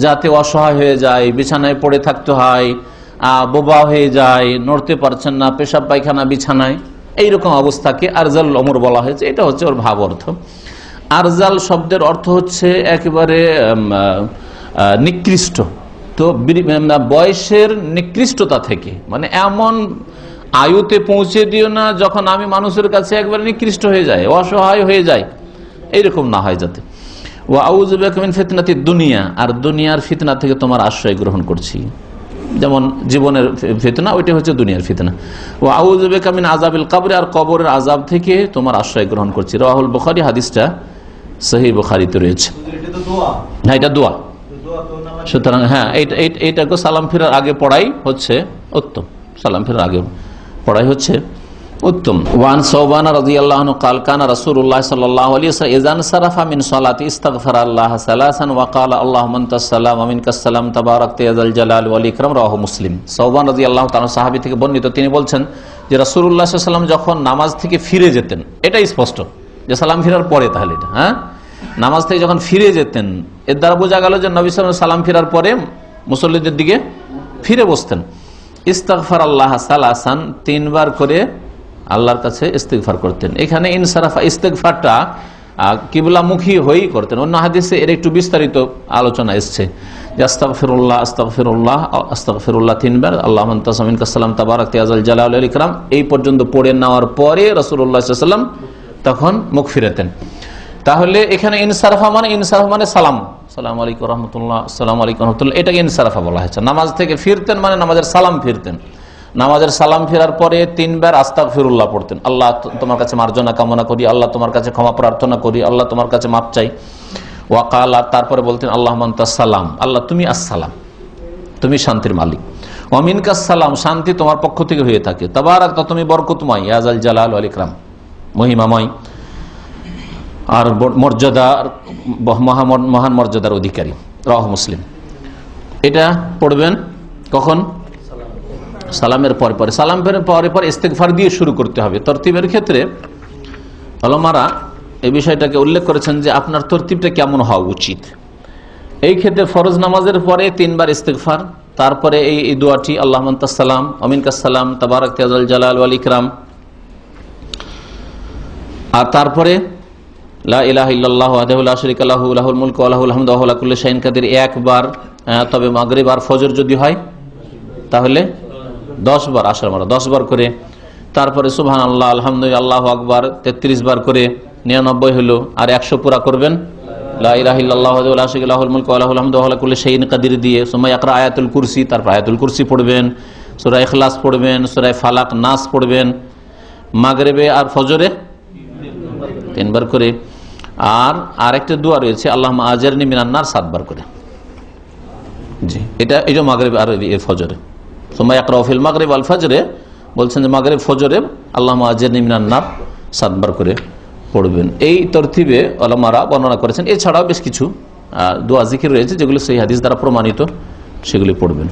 যাতে অসহায় হয়ে যায়, বিছানায় পড়ে থাকতে হয়, বোবা হয়ে যায়, নড়তে পারছেন না, পেশাব পায়খানা বিছানায়, এইরকম অবস্থাকে আরজাল ওমর বলা হয়েছে। এটা হচ্ছে ওর ভাব অর্থ। আরজাল শব্দের অর্থ হচ্ছে একেবারে নিকৃষ্ট, তো বয়সের নিকৃষ্টতা থেকে, মানে এমন আয়ুতে পৌঁছে দিও না যখন আমি মানুষের কাছে একবারে নিকৃষ্ট হয়ে যায়, অসহায় হয়ে যায়, এইরকম না হয় যাতে। ও আউযু বিকা মিন ফিতনাতিদ দুনিয়া, আর দুনিয়ার ফিতনা থেকে তোমার আশ্রয় গ্রহণ করছি, যেমন জীবনের ফিতনা ওইটা হচ্ছে দুনিয়ার ফিতনা। ও আউযু বিকা মিন আযাবিল কবর, আর কবরের আযাব থেকে তোমার আশ্রয় গ্রহণ করছি। রাওয়াহুল বুখারী, হাদিসটা সহিহ বুখারীতে রয়েছে। হ্যাঁ এটা দোয়া, সুতরাং হ্যাঁ এইটাকে সালাম ফেরার আগে পড়াই হচ্ছে উত্তম, সালাম ফেরার আগে পড়াই হচ্ছে উত্তম। ওয়ান সাওবান রাদিয়াল্লাহু আনহু قال كان رسول الله صلى الله عليه وسلم اذا انصرف من صلاته استغفر الله ثلاثا وقال اللهم انت السلام ومنك السلام تباركت يا ذا الجلال والاكرام। রাওয়াহু মুসলিম। সাওবান রাদিয়াল্লাহু তাআলা সাহাবী থেকে বর্ণিত, তিনি বলছেন যে রাসূলুল্লাহ সাল্লাল্লাহু আলাইহি ওয়াসাল্লাম যখন নামাজ থেকে ফিরে যেতেন, এটাই স্পষ্ট যে সালাম ফেরার পরে, তাহলে এটা হ্যাঁ নামাজ থেকে যখন ফিরে যেতেন, এর দ্বারা বোঝা গেল যে নবী সাল্লাল্লাহু আলাইহি ওয়াসাল্লাম সালাম ফেরার পরে মুসল্লিদের দিকে ফিরে বসতেন। ইস্তাগফার আল্লাহ সালাসান, 3 বার করে আল্লাহর কাছে ইস্তিগফার করতেন। এখানে ইনসারাফা ইস্তিগফারটা কিবলামুখী হয়েই করতেন। অন্য হাদিসে এর একটু বিস্তারিত আলোচনা এসছে যে আস্তাগফিরুল্লাহ আস্তাগফিরুল্লাহ আস্তাগফিরুল্লাহ 3 বার, আল্লাহুম্মা আনতা সামিনকা সালাম তাবারাকতা ইয়া যাল জালালি ওয়াল ইকরাম, এই পর্যন্ত পড়ে নেওয়ার পরে রাসূলুল্লাহ সাল্লাল্লাহু আলাইহি ওয়াসাল্লাম তখন মুখ ফিরাতেন। তাহলে এখানে ইনসারাফা মানে সালাম, আসসালামু আলাইকুম রাহমাতুল্লাহ, আসসালামু আলাইকুম রাহমাতুল্লাহ, এটাকে ইনসারাফা বলা হয়েছে। নামাজ থেকে ফিরতেন মানে নামাজের সালাম ফিরতেন। নামাজের সালাম ফেরার পরে 3 বার আস্তাগফিরুল্লাহ পড়তেন। আল্লাহ তোমার কাছে মার্জনা কামনা করি, আল্লাহ তোমার কাছে ক্ষমা প্রার্থনা করি, আল্লাহ তোমার কাছে মাপ চাই। ওয়াকাল, আর তারপরে বলতেন আল্লাহুম্মা আনতাস সালাম, আল্লাহ তুমি আসসালাম, তুমি শান্তির মালিক। ওয়া মিনকাস সালাম, শান্তি তোমার পক্ষ থেকে হয়ে থাকে। তাবারাকতা, তুমি বরকতময়, ইয়া যাল জালাল ওয়াল ইকরাম, মহিমাময় আর মর্যাদার মহান মর্যাদার অধিকারী। রাওয়াহু মুসলিম। এটা পড়বেন কখন? সালামের পরে পরে। সালামের পরে পরে ইস্তেগফার দিয়ে শুরু করতে হবে। তরতিবের ক্ষেত্রে উলামারা এই বিষয়টাকে উল্লেখ করেছেন যে আপনার তরতিবটা কেমন হওয়া উচিত। এই ক্ষেত্রে ফরজ নামাজের পরে 3 বার ইস্তেগফার, তারপরে এই দোয়াটি আল্লাহুম্মা আনতাস সালাম ওয়া মিনকাস সালাম তাবারাকতা ইয়া যাল জালাল ওয়াল ইকরাম, আর তারপরে লা ইলাহা ইল্লাল্লাহু ওয়াহদাহু লা শারীকা লাহু লাহুল মুলকু ওয়া লাহুল হামদু ওয়া হুয়া আলা কুল্লি শাইইন কাদির একবার। তবে মাগরিব আর ফজর যদি হয় তাহলে 10 বার, আশার মারা 10 বার করে। তারপরে সুবহানাল্লাহ, আলহামদুলিল্লাহ, আল্লাহু আকবার 33 বার করে, 99 হলো। আর 100 পুরা করবেন লা ইলাহা ইল্লাল্লাহু ওয়াহদাহু লা শারীকা লাহু লাহুল মুলকু ওয়া লাহুল হামদু ওয়া হুয়া আলা কুল্লি শাইইন কাদির দিয়ে। সুম্মা ইয়াকরা আয়াতুল কুরসি, তারপর আয়াতুল কুরসি পড়বেন, সূরা ইখলাস পড়বেন, সূরা ফালাক, নাস পড়বেন। মাগরিবে আর ফজরে 3 বার করে। আর আরেকটা দোয়া রয়েছে আল্লাহুম্মা আজিরনি মিনান নার 7 বার করে। জি, এই যে মাগরিব আর ফজরে। সুম্মা ইয়াকরাউ ফিল মাগরিব ওয়াল ফজরে, বলছেন যে মাগরিব ফজরে আল্লাহুম্মা আজিরনি মিনান নার 7 বার করে পড়বেন। এই তরতিবে উলামারা বর্ণনা করেছেন। এছাড়াও বেশ কিছু দোয়া জিকির রয়েছে যেগুলো সেই হাদিস দ্বারা প্রমাণিত, সেগুলি পড়বেন।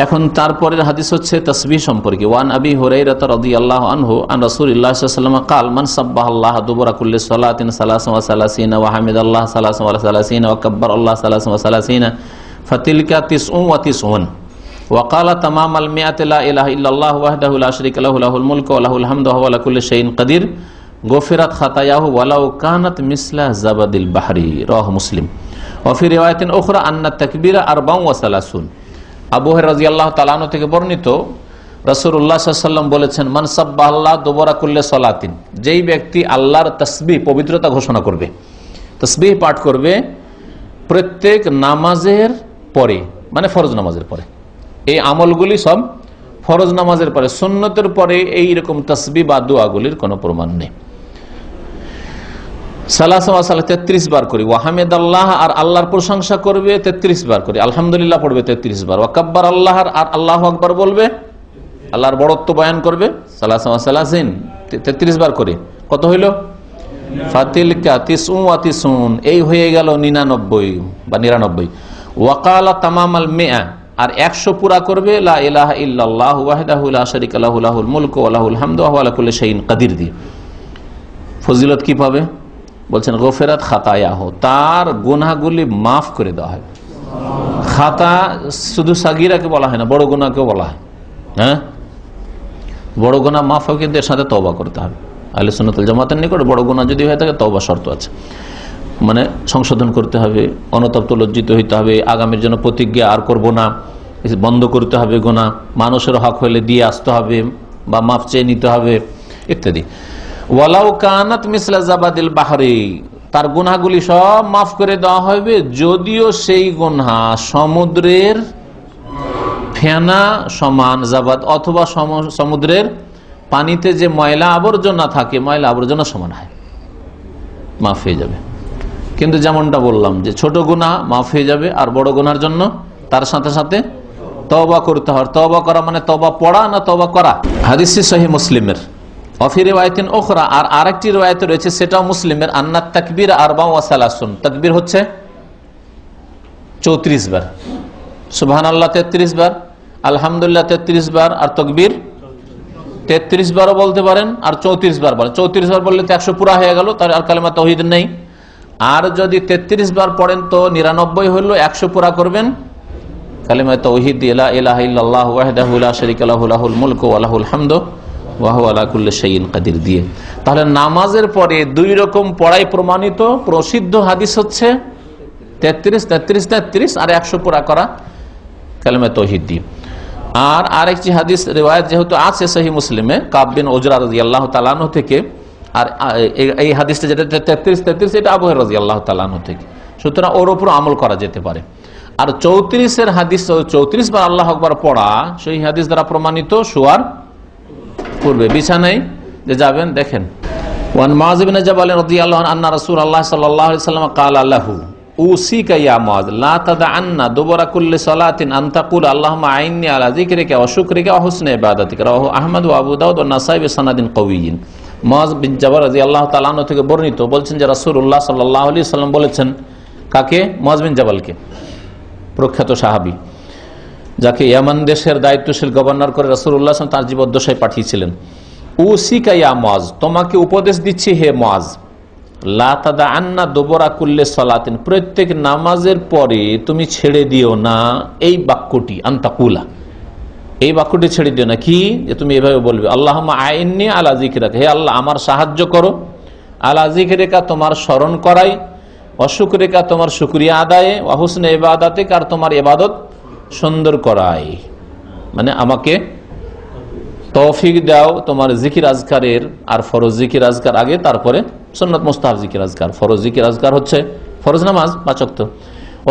এখন তারপরের হাদিস হচ্ছে তাসবিহ সম্পর্কে। ওয়ান আবি হুরায়রা রাদিয়াল্লাহু আনহু আন রাসূলিল্লাহ সাল্লাল্লাহু আলাইহি ওয়াসাল্লাম قال من سبح الله دبر كل صلاة 33 وحمد الله 33 وكبر الله 33 فتلك 99 وقال تمام المئة لا إله إلا الله وحده لا شريك له له الملك وله الحمد وهو على كل شيء قدير غفرت خطاياه ولو كانت مثل زبد البحر رواه مسلم وفي رواية أخرى أن التكبير 34। আবু হুরায়রা রাদিয়াল্লাহু তাআলা আনহু থেকে বর্ণিত, রাসূলুল্লাহ সাল্লাল্লাহু আলাইহি ওয়াসাল্লাম বলেছেন মান সাব্বাহাল্লাহ দুবরা কুল্লি সালাতিন, যেই ব্যক্তি আল্লাহর তাসবিহ পবিত্রতা ঘোষণা করবে, তাসবিহ পাঠ করবে প্রত্যেক নামাজের পরে, মানে ফরজ নামাজের পরে। এই আমলগুলি সব ফরজ নামাজের পরে, সুন্নতের পরে এই রকম তাসবিহ বা দোয়াগুলির কোনো প্রমাণ নেই। 33 বার করি। ওয়াহামিদাল্লাহ, আর আল্লাহর প্রশংসা করবে 33 বার করে। আলহামদুলিল্লাহ পড়বে 33 বার। ওয়াকাব্বার আল্লাহ, আর আল্লাহু আকবার বলবে, আল্লাহর বড়ত্ব বয়ান করবে 33 বার করে। কত হইল? ফাতিলকা 99, এই হয়ে গেল 99 বা 99। ওয়াকালা তামামাল মিআ, আর 100 পুরা করবে লা ইলাহা ইল্লাল্লাহু ওয়াহদাহু লা শারীকা লাহু লাহুল মুলকু ওয়া লাহুল হামদু ওয়া হুয়া আলা কুল্লি শাইইন কাদির দিয়ে। ফজিলত কি পাবে? বলছেন গফিরাত খাতায়াহু, তার গুনাহগুলি মাফ করে দেওয়া হয়। খাতা শুধু সাগীরাকে বলা হয় না, বড় গুনাহকেও বলা হয়। হ্যাঁ, বড় গুনাহ মাফ হয়, কিন্তু এর সাথে তওবা করতে হবে। আহলে সুন্নাত ওয়াল জামাতের নিকট বড় গুনাহ যদি হয়ে থাকে তওবা শর্ত আছে, মানে সংশোধন করতে হবে, অনুতপ্ত লজ্জিত হইতে হবে, আগামীর জন্য প্রতিজ্ঞা আর করব না, বন্ধ করতে হবে গুনাহ, মানুষের হক হলে দিয়ে আসতে হবে বা মাফ চেয়ে নিতে হবে ইত্যাদি। ওয়ালাউ কানাত মিসলা জাবাদিল বাহরি, তার গুনাহগুলি সব মাফ করে দেওয়া হবে যদিও সেই গুনাহ সমুদ্রের ফেনা সমান, জাবাদ অথবা সমুদ্রের পানিতে যে ময়লা আবর্জনা থাকে, ময়লা আবর্জনা সমান হয়, মাফ হয়ে যাবে। কিন্তু যেমনটা বললাম যে ছোট গুনাহ মাফ হয়ে যাবে, আর বড় গুনার জন্য তার সাথে সাথে তওবা করতে হয়। তওবা করা মানে তওবা পড়া না তওবা করা। হাদিসটি সহিহ মুসলিমের। ওয়াফি রিওয়ায়াতিন উখরা, আর আরেকটি রিওয়ায়াত রয়েছে, সেটাও মুসলিমের। আন্নাত তাকবীর 34, তাকবীর হচ্ছে 34 বার, সুবহানাল্লাহ 33 বার, আলহামদুলিল্লাহ 33 বার, আর তাকবীর 33 বারও বলতে পারেন, আর 34 বার বলেন। 34 বার বললে তো 100 পুরা হয়ে গেল, তার আর কালেমা তাওহীদ নেই। আর যদি 33 বার পড়েন তো 99 হলো, 100 পুরা করবেন কালেমা তাওহীদ, লা ইলাহা ইল্লাল্লাহু ওয়াহদাহু লা শারীকা লাহু লাহুল মুলকু ওয়া লাহুল হামদু ওয়া হুয়া আলা কুল্লি শাইইন কাদির দিয়ে। তাহলে নামাজের পরে দুই রকম পড়াই প্রমাণিত। প্রসিদ্ধ হাদিস হচ্ছে 33 আর 100 পুরা করা কালেমা তাওহীদ দিয়ে। আর আরেকটি হাদিস রিওয়ায়াত যেহেতু আছে সহিহ মুসলিমে, কাব বিন উজরা রাদিয়াল্লাহু তাআলা আনহু থেকে, আর এই হাদিসটা যেটা 33 এটা আবু হুরায়রা রাদিয়াল্লাহু তাআলা আনহু থেকে, সুতরাং ওর উপর আমল করা যেতে পারে। আর 34-এর হাদিস, 34 বার আল্লাহ আকবার পড়া সেই হাদিস দ্বারা প্রমাণিত শোয়ার পূর্বে বিছানায় যে যাবেন। দেখেন, ওয়ান মুআয ইবনে জাবাল রাদিয়াল্লাহু আনহু আন্না রাসূলুল্লাহ সাল্লাল্লাহু আলাইহি ওয়াসাল্লাম ক্বালা লাহু উসিকা ইয়া মুআয লা তাদআন্না দুবরা কুল্লি সালাতিন আন তাকুল আল্লাহুম্মা আইন্নি আলা যিকরিকা ওয়া শুকরিকা ওয়া হুসনি ইবাদাতিকা রাওয়াহু আহমদ ওয়া আবু দাউদ ওয়া নাসাই বিসনাদিন কাওয়িয়্যিন। মুআয বিন জাবাল রাদিয়াল্লাহু তাআলা আনহু থেকে বর্ণিত, বলছেন যে রাসূলুল্লাহ সাল্লাল্লাহু আলাইহি ওয়াসাল্লাম বলেছেন, কাকে? মুআয বিন জাবালকে, প্রখ্যাত সাহাবী, যাকে ইয়ামান দেশের দায়িত্বশীল গভর্নর করে রাসূলুল্লাহ সাল্লাল্লাহু আলাইহি ওয়াসাল্লাম তার জীবদ্দশায় পাঠিয়েছিলেন। উসিকা ইয়া মুআয, তোমাকে উপদেশ দিচ্ছি হে মুআয, লা তাদআন্না দুবরা কুল্লি সালাতিন, প্রত্যেক নামাজের পরে তুমি ছেড়ে দিও না এই বাক্যটি, আনতাকুলা, এই বাক্যটি ছেড়ে দিও না। কি? যে তুমি এভাবে বলবে, আল্লাহুম্মা আইন্নি আলা যিকরিকা, হে আল্লাহ আমার সাহায্য করো, আলা যিকরিকা তোমার স্মরণ করাই, ওয়া শুকরিকা তোমার শুকরিয়া আদায়ে, ওয়া হুসনি ইবাদাতিকা আর তোমার ইবাদত সুন্দর করাই। মানে আমাকে তৌফিক দাও তোমার জিকির আজকারের, আর ফরজ জিকির আজকার আগে, তারপরে সুন্নাত মুস্তাহাব জিকির আজকার। ফরজ জিকির আজকার হচ্ছে ফরজ নামাজ 5 ওয়াক্ত,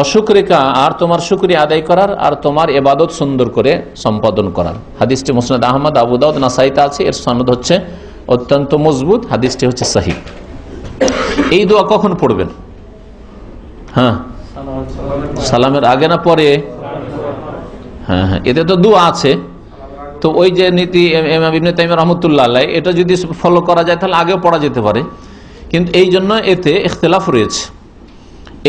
অশুকরিকা আর তোমার শুকরিয়া আদায় করার, আর তোমার ইবাদত সুন্দর করে সম্পাদন করার। হাদিসটি মুসনাদ আহমদ, আবু দাউদ, নাসাইতে আছে, এর সনদ হচ্ছে অত্যন্ত মজবুত, হাদিসটি হচ্ছে সহিহ। এই দোয়া কখন পড়বেন? হ্যাঁ, সালামের আগে না পরে? হ্যাঁ হ্যাঁ, এতে তো দোয়া আছে। তো ওই যে নীতি ইমাম ইবনে তাইমিয়া রাহমাতুল্লাহ আলাইহি, এটা যদি ফলো করা যায় তাহলে আগেও পড়া যেতে পারে, কিন্তু এই জন্য এতে ইখতিলাফ রয়েছে।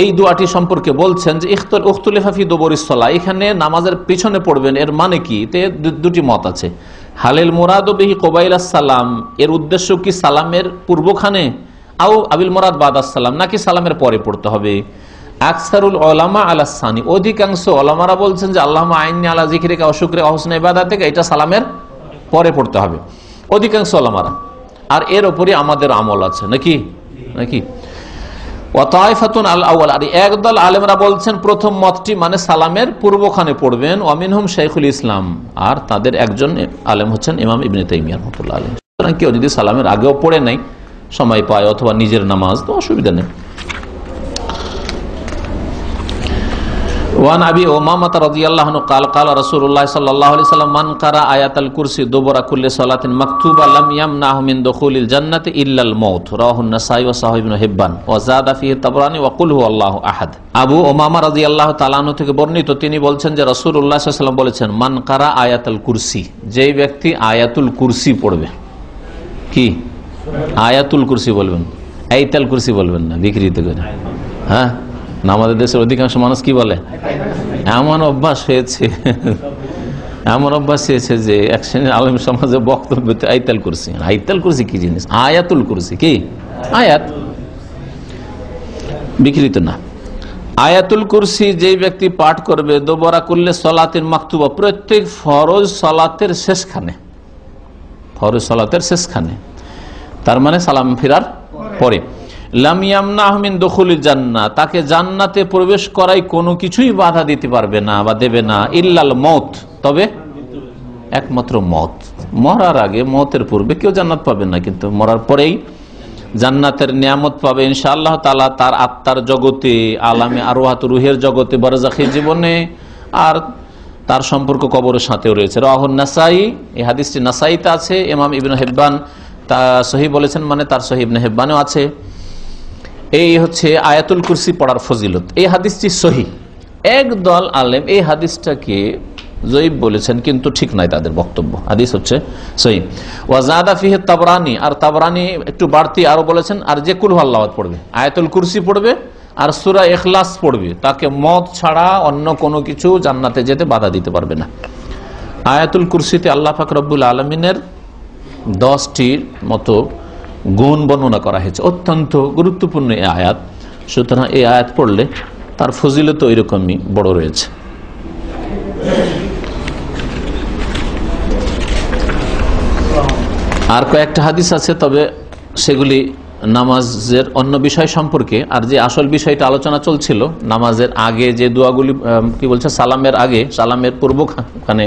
এই দোয়াটি সম্পর্কে বলছেন যে ইখতুলিফা ফি দুবুরিস সালাহ, এখানে নামাজের পিছনে পড়বেন, এর মানে কি? এতে দুটি মত আছে। হালিল মুরাদু বিহি কুবাইলাস সালাম, এর উদ্দেশ্য কি সালামের পূর্বখানে, আও আবিল মুরাদ বাদাস সালাম, নাকি সালামের পরে পড়তে হবে? আকসারুল উলামা আলা সানি, অধিকাংশ উলামারা বলছেন যে আল্লাহুম্মা আইন্নি আলা যিকরিকা ওয়া শুকরিকা ওয়া হুসনি ইবাদাতিকা, এটা সালামের পরে পড়তে হবে, অধিকাংশ উলামারা। আর এর উপরই আমাদের আমল আছে, নাকি নাকি ওয়া তাইফাতুন আল আউয়াল, আর একদল আলেমরা বলছেন প্রথম মতটি মানে সালামের পূর্বখানে পড়বেন। ওয়া মিনহুম শাইখুল ইসলাম, আর তাদের একজন আলেম হচ্ছেন ইমাম ইবনে তাইমিয়া রাহমাতুল্লাহ আলাইহি। সুতরাং কেউ যদি সালামের আগেও পড়ে নেয়, সময় পায়, অথবা নিজের নামাজ, তো অসুবিধা নেই। ওয়ান আবি উমামা রাদিয়াল্লাহু আনহু قال قال رسول الله صلى الله عليه وسلم من قرأ آية الكرسي دبر كل صلاة مكتوبة لم يمنعه من دخول الجنة إلا الموت رواه النسائي وصححه ابن حبان وزاد فيه الطبراني وقل هو الله أحد। আবু উমামা রাদিয়াল্লাহু তাআলা আনহু থেকে বর্ণিত, তিনি বলছেন যে রাসূলুল্লাহ সাল্লাল্লাহু আলাইহি ওয়াসাল্লাম বলেছেন, মান কারা আয়াতুল কুরসি, যেই ব্যক্তি আয়াতুল কুরসি পড়বে। কি আয়াতুল কুরসি বলবেন, আয়াতুল কুরসি বলবেন না, বিকৃত করে। হ্যাঁ, না আমাদের দেশের অধিকাংশ মানুষ কি বলে, এমন অভ্যাস হয়েছে, এমন অভ্যাস হয়েছে যে এক শ্রেণীর আলেম সমাজে বক্তব্য আয়াতুল কুরসি। আয়াতুল কুরসি কি জিনিস? আয়াতুল কুরসি কি আয়াত, বিকৃত না। আয়াতুল কুরসি যেই ব্যক্তি পাঠ করবে দুবরা কুল্লি সালাতিন মাকতুবা, প্রত্যেক ফরজ সালাতের শেষখানে, ফরজ সালাতের শেষখানে, তার মানে সালাম ফিরার পরে। লাম ইয়ামনাহু মিন দুখুলিল জান্নাহ, তাকে জান্নাতে প্রবেশ করাই কোনো কিছুই বাধা দিতে পারবে না বা দেবে না, ইল্লাল মউত, তবে একমাত্র মত। মরার আগে, মতের পূর্বে কেউ জান্নাত পাবে না, কিন্তু মরার পরেই জান্নাতের নিয়ামত পাবে ইনশাআল্লাহ তাআলা, তার আত্মার জগতে, আলামে আরওয়াহ রুহের জগতে, বারজাখী জীবনে, আর তার সম্পর্ক কবরের সাথেও রয়েছে। রাওয়াহুন নাসাই, এই হাদিসটি নাসাইতে আছে, ইমাম ইবনে হিব্বান তা সহিহ বলেছেন, মানে তার সহিহ ইবনে হিব্বানেও আছে। এই হচ্ছে আয়াতুল কুরসি পড়ার ফজিলত। এই হাদিসটি সহিহ। একদল আলেম এই হাদিসটাকে জয়ীফ বলেছেন, কিন্তু ঠিক নাই তাদের বক্তব্য, হাদিস হচ্ছে সহিহ। ওয়াজাদা ফিহি তাবরানী, আর তাবরানী একটু বাড়তি আরো বলেছেন, আর যে কুল হুয়াল্লাহু আহাদ পড়বে, আয়াতুল কুরসি পড়বে আর সূরা ইখলাস পড়বে, তাকে মত ছাড়া অন্য কোনো কিছু জান্নাতে যেতে বাধা দিতে পারবে না। আয়াতুল কুরসিতে আল্লাহ পাক রব্বুল আলামিনের 10টির মতো গুণ বর্ণনা করা হয়েছে, অত্যন্ত গুরুত্বপূর্ণ এই আয়াত। সুতরাং এই আয়াত পড়লে তার ফজিলত এরকমই বড় রয়েছে। আর কয়েকটা হাদিস আছে, তবে সেগুলি নামাজের অন্য বিষয় সম্পর্কে। আর যে আসল বিষয়টা আলোচনা চলছিল, নামাজের আগে যে দোয়াগুলি, কি বলছে, সালামের আগে, সালামের পূর্বখানে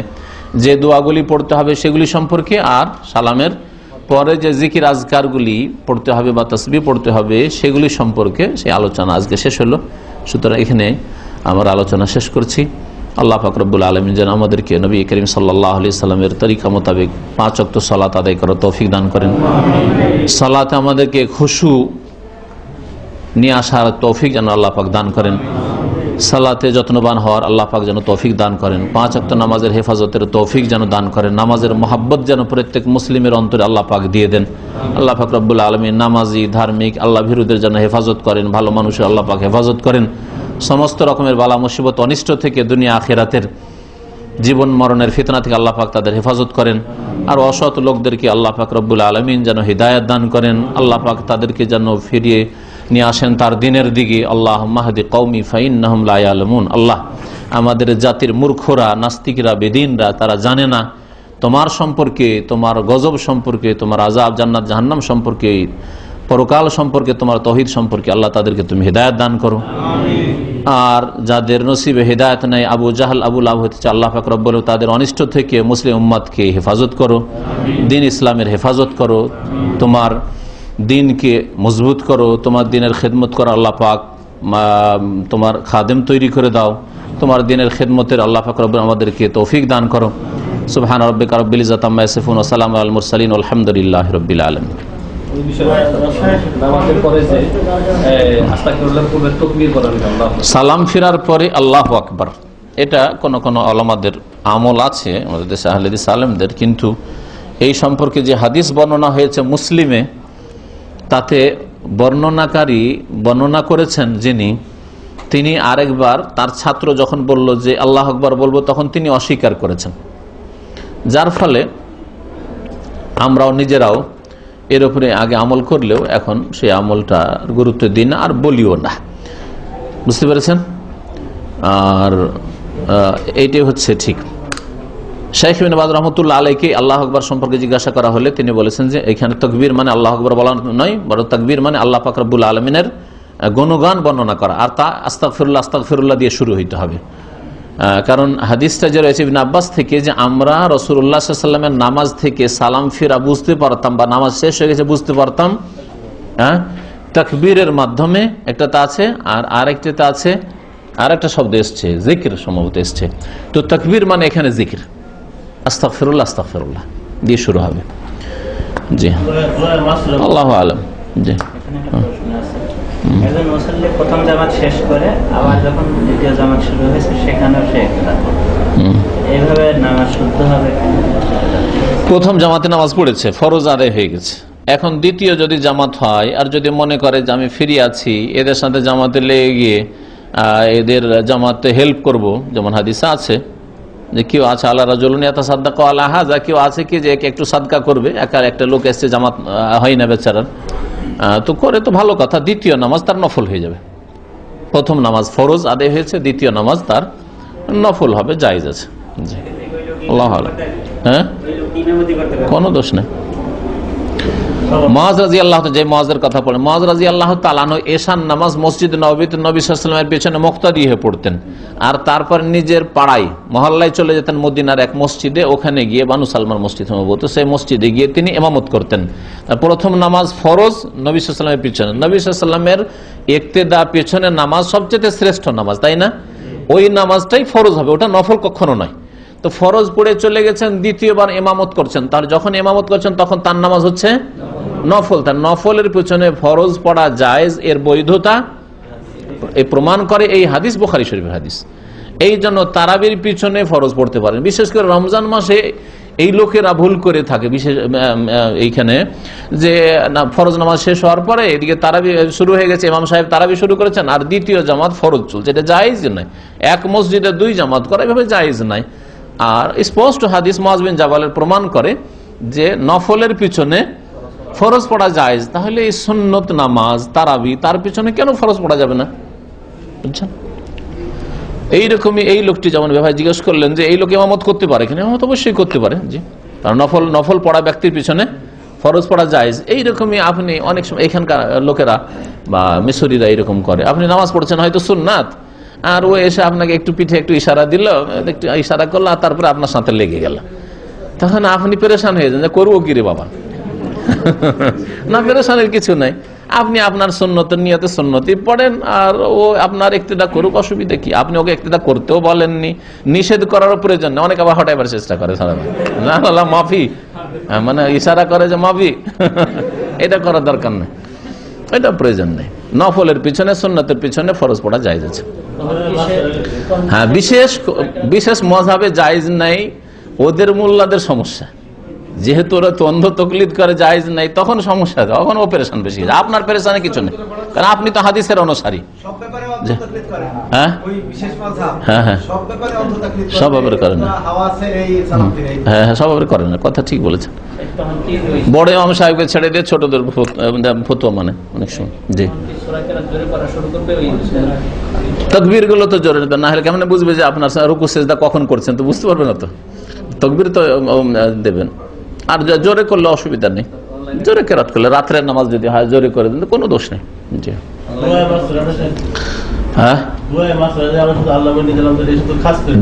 যে দোয়াগুলি পড়তে হবে সেগুলি সম্পর্কে, আর সালামের পরে যে জিকির আজকারগুলি পড়তে হবে বা তাসবিহ পড়তে হবে সেগুলি সম্পর্কে সেই আলোচনা আজকে শেষ হলো। সুতরাং এখানে আমার আলোচনা শেষ করছি। আল্লাহ পাক রব্বুল আলামিন যেন আমাদেরকে নবী করিম সাল্লাল্লাহু আলাইহি সাল্লামের তরিকা মোতাবেক 5 ওয়াক্ত সালাত আদায় করার তৌফিক দান করেন। সালাতে আমাদেরকে খুশু নিয়ে আসার তৌফিক যেন আল্লাহ পাক দান করেন। সালাতে যত্নবান হওয়ার আল্লাহ পাক যেন তৌফিক দান করেন। 5 ওয়াক্ত নামাজের হেফাজতের তৌফিক যেন দান করেন। নামাজের মহব্বত যেন প্রত্যেক মুসলিমের অন্তরে আল্লাহ পাক দিয়ে দেন। আল্লাহ পাক রব্বুল আলামিন নামাজি, ধার্মিক, আল্লাহ ভীরুদের যেন হেফাজত করেন। ভালো মানুষের আল্লাহ পাক হেফাজত করেন। সমস্ত রকমের বালা মুসিবত অনিষ্ট থেকে, দুনিয়া আখিরাতের জীবন মরণের ফিতনা থেকে আল্লাহ পাক তাদের হেফাজত করেন। আর অসৎ লোকদেরকে আল্লাহ পাক রব্বুল আলামিন যেন হিদায়াত দান করেন। আল্লাহ পাক তাদেরকে যেন ফিরিয়ে নিয়ে আসেন তার দিনের দিকে। আল্লাহুম্মা হাদি কওমি ফাইন্নাহুম লা ইয়ালামুন। আল্লাহ, আমাদের জাতির মূর্খরা, নাস্তিকরা, বেদিনরা, তারা জানে না তোমার সম্পর্কে, তোমার গজব সম্পর্কে, তোমার আযাব, জান্নাত, জাহান্নাম সম্পর্কে, পরকাল সম্পর্কে, তোমার তৌহিদ সম্পর্কে। আল্লাহ তাদেরকে তুমি হিদায়াত দান করো। আর যাদের নসিবে হিদায়াত নাই, আবু জাহল, আবু লাহাব হতে চায়, আল্লাহ পাক রব্বুল তাদের অনিষ্ট থেকে মুসলিম উম্মতকে হেফাজত করো। দিন ইসলামের হেফাজত করো। তোমার দিনকে মজবুত করো। তোমার দিনের খেদমত করো আল্লাহ পাক, তোমার খাদেম তৈরি করে দাও। তোমার দিনের খেদমতের আল্লাহ পাক রব্বুল আমাদেরকে তৌফিক দান করো। সুবহান রাব্বিকা রাব্বিল ইজ্জাতি আম্মা ইয়াসিফুন ওয়া সালামুন আলাল মুরসালিন আলহামদুলিল্লাহি রাব্বিল আলামিন। সালাম ফিরার পরে আল্লাহু আকবার, এটা কোন কোন উলামাদের আমল আছে আমাদের দেশে আহলে হাদিস আলেমদের, কিন্তু এই সম্পর্কে যে হাদিস বর্ণনা হয়েছে মুসলিমে, তাতে বর্ণনাকারী বর্ণনা করেছেন যিনি, তিনি আরেকবার তার ছাত্র যখন বলল যে আল্লাহু আকবার বলবো, তখন তিনি অস্বীকার করেছেন। যার ফলে আমরাও নিজেরাও এর উপরে আগে আমল করলেও এখন সেই আমলটা গুরুত্ব দিই না, আর বলিও না। বুঝতে পেরেছেন? আর এইটাই হচ্ছে ঠিক। শাইখ ইবনে বাজ রাহমাতুল্লাহ আলাইহি আল্লাহু আকবার সম্পর্কে জিজ্ঞাসা করা হলে তিনি বলেছেন যে এখানে তাকবীর মানে আল্লাহু আকবার বলা নয়, বরং তাকবীর মানে আল্লাহ পাক রব্বুল আলামিনের গুণগান বর্ণনা করা, আর তা আস্তাগফিরুল্লাহ আস্তাগফিরুল্লাহ দিয়ে শুরু হইতে হবে। কারণ হাদিসটা যে রয়েছে ইবনে আব্বাস থেকে, যে আমরা রাসূলুল্লাহ সাল্লাল্লাহু আলাইহি ওয়াসাল্লামের নামাজ থেকে সালাম ফিরা বুঝতে পারতাম, বা নামাজ শেষ হয়ে গেছে বুঝতে পারতাম তাকবীরের মাধ্যমে। একটা তা আছে, আর আরেকটা আছে, আরেকটা শব্দ এসছে, জিকির সম্ভবত এসছে। তো তাকবীর মানে এখানে জিকির, আস্তাগফিরুল্লাহ আস্তাগফিরুল্লাহ দিয়ে শুরু হবে। জি, আল্লাহু আলাম। জি, একজন মুসল্লি প্রথম জামাত শেষ করে আবার যখন দ্বিতীয় জামাত শুরু হয়েছে সেখানেও সে এইভাবে নামাজ শুদ্ধ হবে। প্রথম জামাতে নামাজ পড়েছে, ফরজ আদায় হয়ে গেছে, এখন দ্বিতীয় যদি জামাত হয়, আর যদি মনে করে যে আমি ফ্রি আছি, এদের সাথে জামাতে লেগে গিয়ে এদের জামাতে হেল্প করব, যেমন হাদিসে আছে যে কেউ আছে আল্লাহ রাজুলুন ইয়াতাসাদ্দাকু আলা হাযা, কেউ আছে কি যে একটু সাদকা করবে, একটা লোক এসছে জামাত হয় না বেচারার, তো করে তো ভালো কথা। দ্বিতীয় নামাজ তার নফল হয়ে যাবে। প্রথম নামাজ ফরজ আদায় হয়েছে, দ্বিতীয় নামাজ তার নফল হবে, জায়েজ আছে। জি, আল্লাহু আ'লাম। হ্যাঁ, কোনো দোষ নেই। মুআয রাদিয়াল্লাহু তাআলা, যে মুআযের কথা পড়েন, মুআয রাদিয়াল্লাহু তাআলা আনহু এশার নামাজ মসজিদ নববীতে নবী সাল্লাল্লাহু আলাইহি ওয়াসাল্লামের পেছনে মুক্তাদি হয়ে পড়তেন, আর তারপর নিজের পাড়ায় মহল্লায় চলে যেতেন, মদিনার এক মসজিদে, ওখানে গিয়ে বানু সালমান মসজিদ সম্ভবত, সেই মসজিদে গিয়ে তিনি ইমামত করতেন। প্রথম নামাজ ফরজ নবী সাল্লাল্লাহু আলাইহি ওয়াসাল্লামের পেছনে, নবী সাল্লাল্লাহু আলাইহি ওয়াসাল্লামের ইক্তেদা পেছনে নামাজ সবচেয়ে শ্রেষ্ঠ নামাজ, তাই না? ওই নামাজটাই ফরজ হবে, ওটা নফল কখনো নয়। তো ফরজ পড়ে চলে গেছেন, দ্বিতীয়বার ইমামত করছেন, তার যখন ইমামত করছেন তখন তার নামাজ হচ্ছে নফল। তার নফলের পিছনে ফরজ পড়া জায়েজ, এর বৈধতা এই প্রমাণ করে এই হাদিস, বুখারী শরীফের হাদিস। এই জন্য তারাবির পিছনে ফরজ পড়তে পারেন। বিশেষ করে রমজান মাসে এই লোকেরা ভুল করে থাকে, বিশেষ এইখানে যে ফরজ নামাজ শেষ হওয়ার পরে এদিকে তারাবি শুরু হয়ে গেছে, ইমাম সাহেব তারাবি শুরু করেছেন, আর দ্বিতীয় জামাত ফরজ চলছে, এটা জায়েজ নাই। এক মসজিদে দুই জামাত করা এভাবে জায়েজ নাই। আর স্পষ্ট হাদিস মুআয বিন জাবালের প্রমাণ করে যে নফলের পিছনে ফরজ পড়া জায়েজ। তাহলে এই সুন্নত নামাজ তারাবি, তার পিছনে কেন ফরজ পড়া যাবে না? বুঝছেন? এইরকমই এই লোকটি যেমন ভাই জিজ্ঞেস করলেন যে এই লোক ইমামত করতে পারে কিনা, ইমামত অবশ্যই করতে পারে। জি, কারণ নফল পড়া ব্যক্তির পিছনে ফরজ পড়া জায়েজ। এইরকমই আপনি অনেক সময় এখানকার লোকেরা বা মিশরীরা এরকম করে, আপনি নামাজ পড়ছেন হয়তো সুন্নাত, আর ও এসে আপনাকে একটু পিঠে একটু ইশারা দিল, একটু ইশারা করলো, আর তারপরে আপনার সাথে লেগে গেল, তখন আপনি পেরেশান হয়ে যান যে করবো কি রে বাবা। না, পেরেশানের কিছু নাই। আপনি আপনার সুন্নতের নিয়তে সুন্নতি পড়েন, আর ও আপনার ইক্তেদা করুক, অসুবিধা কি? আপনি ওকে ইক্তেদা করতেও বলেননি, নিষেধ করার প্রয়োজন নেই। অনেকে আবার হটাইবার চেষ্টা করে, না মাফি, মানে ইশারা করে যে মাফি, এটা করার দরকার নেই, এটা প্রয়োজন নেই। নফলের পিছনে সুন্নতের পিছনে ফরজ পড়া জায়েজ আছে। হ্যাঁ, বিশেষ মযহাবে জায়েজ নাই, ওদের মোল্লাদের সমস্যা, যেহেতু ওরা অন্ধ তকলিদ করে জায়েজ নাই, তখন সমস্যা, তখন ও পেরেশান বেশি। আপনার পেরেশানে কিছু নেই, কারণ আপনি তো হাদিসের অনুসারী। হ্যাঁ হ্যাঁ হ্যাঁ, সব ব্যাপারে করেন না, হ্যাঁ হ্যাঁ, সব ব্যাপারে করেন না, কথা ঠিক বলেছেন। বড় ইমাম সাহেবকে ছেড়ে দিয়ে ছোটদের ফতোয়া মানে অনেক সময়। জি, তাকবীর গুলো তো জোরে না হলে কেমন বুঝবে যে আপনার রুকু সিজদা কখন করছেন? তো বুঝতে পারবে না, তো তাকবীর তো দেবেন। আর জোরে করলে অসুবিধা নেই, জোরে কেরাত করলে, রাত্রের নামাজ যদি হয় জোরে করে দেন কোনো দোষ নেই। জি, হ্যাঁ,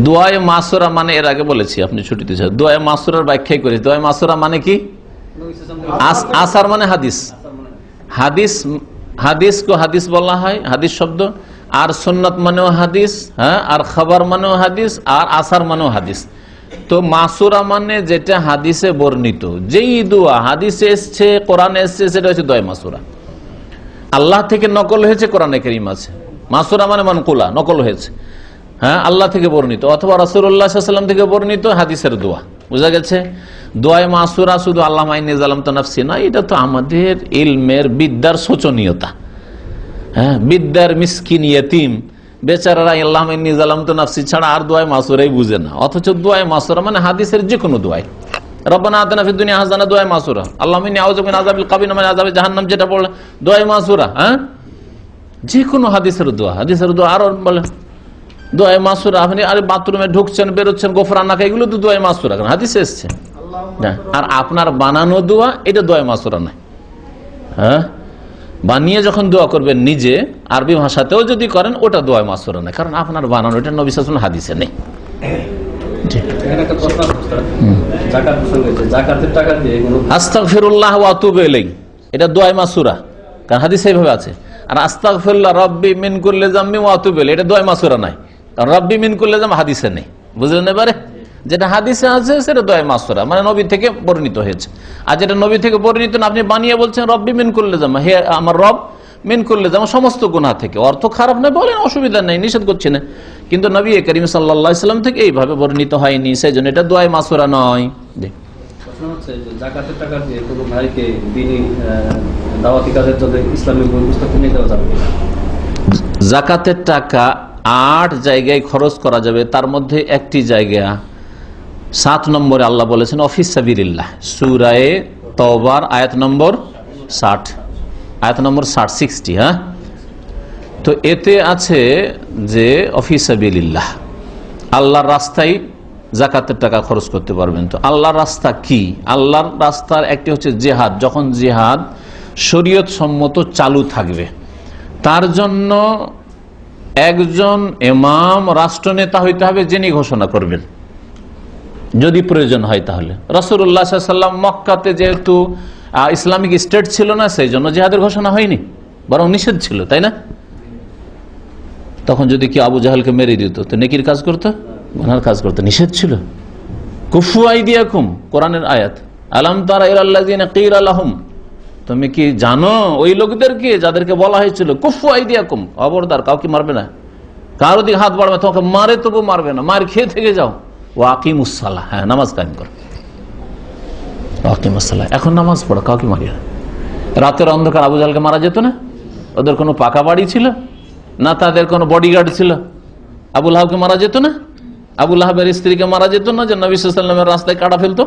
দোয়ায়ে মাসুরা মানে এর আগে বলেছি, আপনি ছুটিতে যান, দোয়ায়ে মাসুরার ব্যাখ্যাই করেছি। দোয়ায়ে মাসুরা মানে কি? আসার মানে হাদিস, হাদিস কো হাদিস বলা হয়, হাদিস শব্দ। আর সুন্নাত মানেও হাদিস, হ্যাঁ, আর খবর মানেও হাদিস, আর আসার মানেও হাদিস। তো মাসুরা মানে যেটা হাদিসে বর্ণিত, যেই দোয়া হাদিসে এসছে, কোরআনে এসছে, সেটা হচ্ছে দোয়া মাসুরা। আল্লাহ থেকে নকল হয়েছে, কোরআনে কারীম আছে। মাসুরা মানে মানকুলা, নকল হয়েছে, হ্যাঁ, আল্লাহ থেকে বর্ণিত অথবা রাসূলুল্লাহ সাল্লাল্লাহু আলাইহি ওয়াসাল্লাম থেকে বর্ণিত হাদিসের দোয়া। বুঝা গেছে? দোয়ায়ে মাসুরা শুধু আল্লাহুম্মা ইন্নী যালামতু নাফসি না, এটা তো আমাদের ইলমের বিদ্যার শোচনীয়তা, হ্যাঁ, বিদ্যার মিসকিন ইয়েতিম বেচারারা আল্লাহুম্মা ইন্নী যালামতু নাফসি ছাড়া আর দোয়ায়ে মাসুরাই বুঝে না। অথচ দোয়ায়ে মাসুরা মানে হাদিসের যে কোনো দোয়াই। রব্বানা আতিনা ফিদ দুনিয়া হাসানাহ, দোয়ায়ে মাসুরা। আল্লাহুম্মা ইন্নী আউযু মিন আযাবিল কবর ওয়া মিন আযাবি জাহান্নাম, যেটা পড়লে দোয়ায়ে মাসুরা। হ্যাঁ, যে কোনো হাদিসের দোয়া, হাদিসের দোয়া। আরো বলে দোয়ায়ে মাসুরা, আপনি আরে বাথরুমে ঢুকছেন, বেরোচ্ছেন, গোফরানাকা, এগুলো তো দোয়ায়ে মাসুরা, কারণ হাদিসে এসেছে। আর আপনার বানানো দোয়া, এটা দোয়ায়ে মাসুরা নয়। হ্যাঁ, বানিয়ে যখন দোয়া করবেন নিজে, আরবি ভাষাতেও যদি করেন, ওটা দোয়ায়ে মাসুরা নয়, কারণ আপনার বানানো, এটা নবী সাল্লাল্লাহু আলাইহি ওয়াসাল্লাম হাদিসে নেই। আস্তাগফিরুল্লাহ ওয়া আতুবু ইলাইহি, এটা দোয়ায়ে মাসুরা, কারণ হাদিসে এইভাবে আছে। আর আস্তাগফিরুল্লাহ রাব্বি মিন কুল্লি যামবি ওয়া আতুবু ইলাইহি, এটা দোয়ায়ে মাসুরা নাই, কারণ রাব্বি মিন কুল্লি যাম হাদিসে নেই। বুঝলেন এবারে? যেটা হাদিসে আছে সেটা দোয়ায়ে মাসুরা, মানে নবী থেকে বর্ণিত হয়েছে। আর যেটা নবী থেকে বর্ণিত না, আপনি বানিয়ে বলছেন রব্বি মিন কুল্লি যাম, হে আমার রব মিন কুল্লি যাম, সমস্ত গুনাহ থেকে। অর্থ খারাপ নয়, বলেন, অসুবিধা নেই, নিষেধ করছি না, কিন্তু নবী করিম সাল্লাল্লাহু আলাইহি ওয়াসাল্লাম থেকে এইভাবে বর্ণিত হয়নি, সেই জন্য এটা দোয়ায়ে মাসুরা নয়। জাকাতের টাকা দিয়ে কোনো ভাইকে দ্বীনি দাওয়াতি কাজের জন্য ইসলামিক বই পুস্তক কিনে দেওয়া যাবে? জাকাতের টাকা 8 জায়গায় খরচ করা যাবে, তার মধ্যে একটি জায়গা 7 নম্বরে আল্লাহ বলেছেন অফিস সাবিলিল্লাহ, সূরা তাওবার আয়াত নম্বর 60, আয়াত নম্বর 60। হ্যাঁ, তো এতে আছে যে অফিস সাবিলিল্লাহ, আল্লাহর রাস্তায় জাকাতের টাকা খরচ করতে পারবেন। তো আল্লাহর রাস্তা কি? আল্লাহর রাস্তার একটি হচ্ছে জিহাদ। যখন জিহাদ শরীয়ত সম্মত চালু থাকবে, তার জন্য একজন ইমাম রাষ্ট্রনেতা হইতে হবে, যিনি ঘোষণা করবেন যদি প্রয়োজন হয়। তাহলে রাসূলুল্লাহ সাল্লাল্লাহু আলাইহি ওয়াসাল্লাম মক্কাতে যেহেতু ইসলামিক স্টেট ছিল না, সেই জন্য জিহাদের ঘোষণা হয়নি, বরং নিষেধ ছিল, তাই না? তখন যদি কি আবু জাহেলকে মেরে দিত, তো নেকির কাজ করতো, গুনার কাজ করতো, নিষেধ ছিল। কুফু আইদিয়াকুম, কোরআনের আয়াত, আলাম তারা ইলাল্লাযিনা কিলা লাহুম, তুমি কি জানো ওই লোকদেরকে যাদেরকে বলা হয়েছিল কুফু আইদিয়াকুম, খবরদার কাউকে মারবে না, কারো দিকে হাত বাড়াবে, তোমাকে মারে তবু মারবে না, মার খেয়ে থেকে যাও, ওয়া আকিমুস সালাহ, হ্যাঁ, নামাজ কায়েম করো, আকিমুস সালাহ, এখন নামাজ পড়ো, কাউকে মারিও না। রাতের অন্ধকার আবু জাহেলকে মারা যেত না? ওদের কোনো পাকা বাড়ি ছিল না, তাদের কোনো বডিগার্ড ছিল? আবু লাহাবকে মারা যেত না? আবু লাহাবের স্ত্রীকে মারা যেত না, যে নবী সাল্লাল্লাহু আলাইহি ওয়াসাল্লামের রাস্তায় কাটা ফেলতো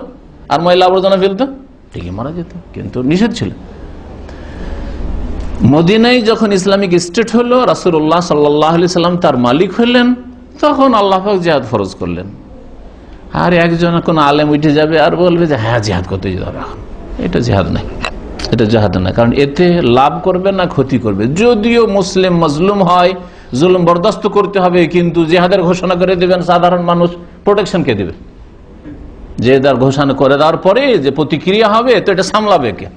আর ময়লা আবর্জনা ফেলতো? ঠিকই মারা যেত, কিন্তু নিষেধ ছিল। মদিনায় যখন ইসলামিক স্টেট হলো, রাসূলুল্লাহ সাল্লাল্লাহু আলাইহি ওয়াসাল্লাম তার মালিক হলেন, তখন আল্লাহ পাক জিহাদ ফরজ করলেন। আর একজন কোন আলেম উঠে যাবে আর বলবে যে হ্যাঁ জিহাদ করতে যাবে, এটা জিহাদ নাই, এটা জিহাদ না, কারণ এতে লাভ করবে না ক্ষতি করবে। যদিও মুসলিম মজলুম হয়, জুলুম বরদাস্ত করতে হবে, কিন্তু জিহাদের ঘোষণা করে দেবেন সাধারণ মানুষ, প্রোটেকশন কে দেবে? জিহাদের ঘোষণা করে দেওয়ার পরে যে প্রতিক্রিয়া হবে, তো এটা সামলাবে কে?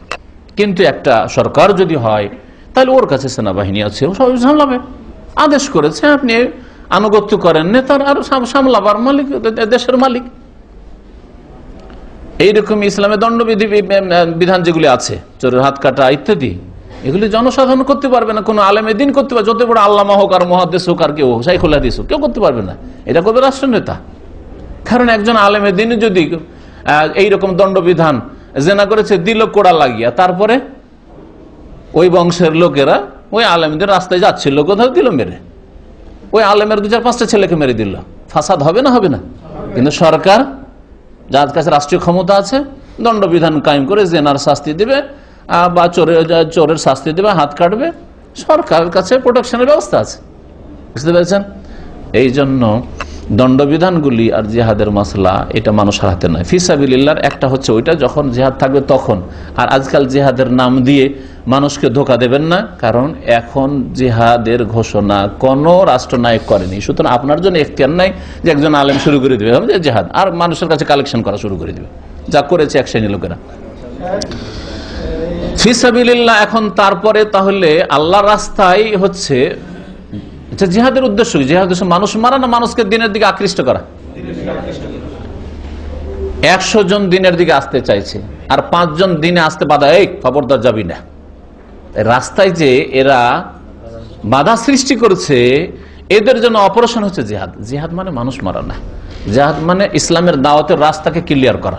কিন্তু একটা সরকার যদি হয় তাহলে ওর কাছে সেনাবাহিনী আছে, ও সব সামলাবে। আদেশ করেছে, আপনি আনুগত্য করেন, নেতার আর সামলাবার মালিক দেশের মালিক। এইরকম ইসলামের দণ্ডবিধি বিধান যেগুলি আছে, চোরের হাত কাটা ইত্যাদি, এগুলি জনসাধারণ করতে পারবে না, কোনো আলেমে দিন করতে পারবে, যত বড় আল্লামা হোক আর মুহাদ্দিস হোক আর কেউ শাইখুল হাদিস হোক, কেউ করতে পারবে না। এটা করবে রাষ্ট্রনেতা। কারণ একজন আলেমে দিন যদি এইরকম দণ্ডবিধান জেনা করেছে, দিল কোড়া লাগিয়া, তারপরে ওই বংশের লোকেরা ওই আলেমদের রাস্তায় যাচ্ছিল, কোথাও দিল মেরে, ওই আলেমের 2-4-5টা ছেলেকে মেরে দিল, ফাসাদ হবে না? হবে না? কিন্তু সরকার, যার কাছে রাষ্ট্রীয় ক্ষমতা আছে, দণ্ডবিধান কায়েম করে জেনার শাস্তি দিবে বা চোরের শাস্তি দেবে, হাত কাটবে। সরকারের কাছে প্রোটেকশনের ব্যবস্থা আছে, বুঝতে পেরেছেন? এই জন্য দণ্ডবিধানগুলি আর জিহাদের মাসলা এটা মানুষের হাতে নয়। ফিসাবিলিল্লাহর একটা হচ্ছে ওইটা, যখন জিহাদ থাকবে তখন। আর আজকাল জিহাদের নাম দিয়ে মানুষকে ধোঁকা দেবেন না, কারণ এখন জিহাদের ঘোষণা কোনো রাষ্ট্রনায়ক করেনি। সুতরাং আপনার জন্য এখতিয়ার নাই যে একজন আলেম শুরু করে দেবে জিহাদ, আর মানুষের কাছে কালেকশন করা শুরু করে দেবে, যা করেছে এক শ্রেণী লোকেরা। ফিসাবিলিল্লাহ এখন তারপরে তাহলে আল্লাহর রাস্তায় হচ্ছে জিহাদের উদ্দেশ্য কি? জিহাদের উদ্দেশ্য মানুষ মারা না মানুষকে দিনের দিকে আকৃষ্ট করা? 100 জন দিনের দিকে আসতে চাইছে আর 5 জন দিনে আসতে বাধা, এই খবরদার যাবি না। রাস্তায় যে এরা বাধা সৃষ্টি করছে, এদের জন্য অপারেশন হচ্ছে জিহাদ। জিহাদ মানে মানুষ মারা না, জিহাদ মানে ইসলামের দাওয়াতের রাস্তাকে ক্লিয়ার করা।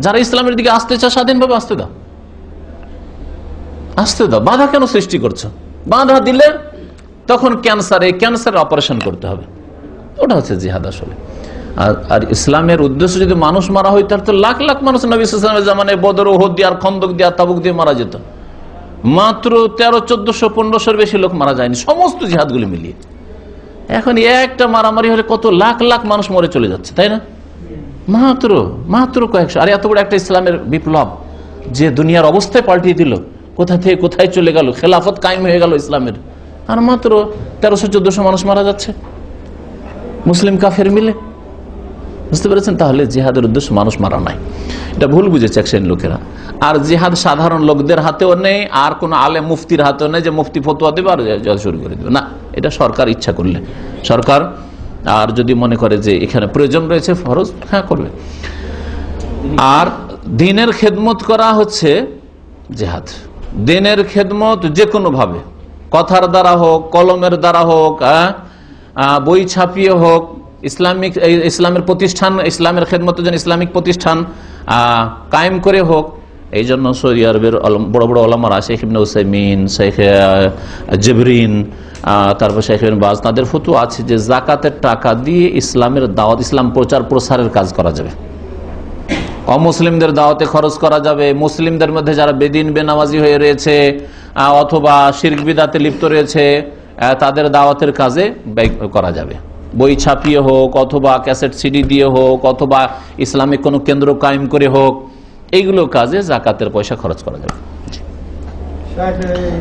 যারা ইসলামের দিকে আসতে চায় স্বাধীনভাবে আসতে দাও, আসতে দাও। বাধা কেন সৃষ্টি করছো? বাধা দিলে তখন ক্যান্সারের অপারেশন করতে হবে, ওটা হচ্ছে জিহাদ আসলে। আর ইসলামের উদ্দেশ্য যদি মানুষ মারা হয়, তার তো লাখ লাখ মানুষ নবী সাল্লাল্লাহু আলাইহি ওয়াসাল্লামের জামানায় বদর, উহুদ দিয়ে, আর খন্দক দিয়ে, তাবুক দিয়ে মারা যেত। মাত্র 1300-1400-1500 বেশি লোক মারা যায়নি সমস্ত জিহাদগুলি মিলিয়ে। এখন একটা মারামারি হলে কত লাখ লাখ মানুষ মরে চলে যাচ্ছে, তাই না? মাত্র কয়েকশো। আর এত বড় একটা ইসলামের বিপ্লব যে দুনিয়ার অবস্থায় পাল্টিয়ে দিল, কোথা থেকে কোথায় চলে গেল, খেলাফত কায়েম হয়ে গেল ইসলামের, আর মাত্র 1300-1400 মানুষ মারা যাচ্ছে মুসলিম কাফের মিলে। বুঝতে পেরেছেন? তাহলে জিহাদের উদ্দেশ্য মানুষ মারা নাই, এটা ভুল বুঝেছে এক শ্রেণীর লোকেরা। আর জিহাদ সাধারণ লোকদের হাতেও নেই, আর কোন আলেম মুফতির হাতেও নেই যে মুফতি ফতোয়া দেবে আর শুরু করে দেবে না। এটা সরকার ইচ্ছা করলে, সরকার আর যদি মনে করে যে এখানে প্রয়োজন রয়েছে ফরজ, হ্যাঁ করবে। আর দ্বীনের খেদমত করা হচ্ছে জিহাদ। দ্বীনের খেদমত যে কোনো ভাবে, কথার দ্বারা হোক, কলমের দ্বারা হোক, বই ছাপিয়ে হোক, ইসলামের প্রতিষ্ঠান, ইসলামের খেদমতের জন্য ইসলামিক প্রতিষ্ঠান কায়েম করে হোক। এই জন্য সৌদি আরবের বড় বড় ওলামারা, শেখ ইবনে উসাইমিন, শেখ জিবরিন, তারপর শেখ ইবনে বাজ, তাদের ফতোয়া আছে যে যাকাতের টাকা দিয়ে ইসলামের দাওয়াত, ইসলাম প্রচার প্রসারের কাজ করা যাবে। অমুসলিমদের দাওয়াতে খরচ করা যাবে। মুসলিমদের মধ্যে যারা বেদিন বেনামাজি হয়ে রয়েছে অথবা শিরক বিদআতে লিপ্ত রয়েছে, তাদের দাওয়াতের কাজে ব্যয় করা যাবে। বই ছাপিয়ে হোক, অথবা ক্যাসেট সিডি দিয়ে হোক, অথবা ইসলামিক কোনো কেন্দ্র কায়েম করে হোক, এইগুলো কাজে যাকাতের পয়সা খরচ করা যাবে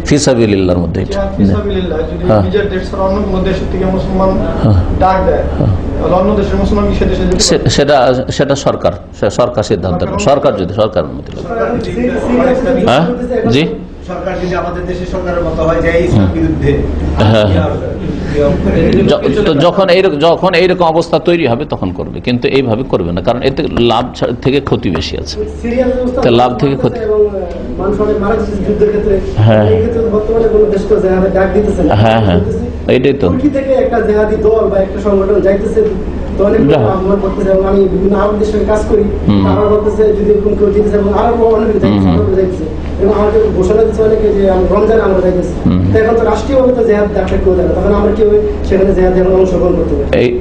ফিসাবিলিল্লাহর মধ্যে। সেটা সরকার সিদ্ধান্ত, সরকার যদি সরকারের মধ্যে, হ্যাঁ জি, সরকার যদি আমাদের দেশের সরকারের মতো হয় যে ইসলামের বিরুদ্ধে, যখন এইরকম অবস্থা তৈরি হবে তখন করবে, কিন্তু এইভাবে করবে না, কারণ এতে লাভ থেকে ক্ষতি বেশি আছে। লাভ থেকে ক্ষতি, হ্যাঁ হ্যাঁ হ্যাঁ, এইটাই তো।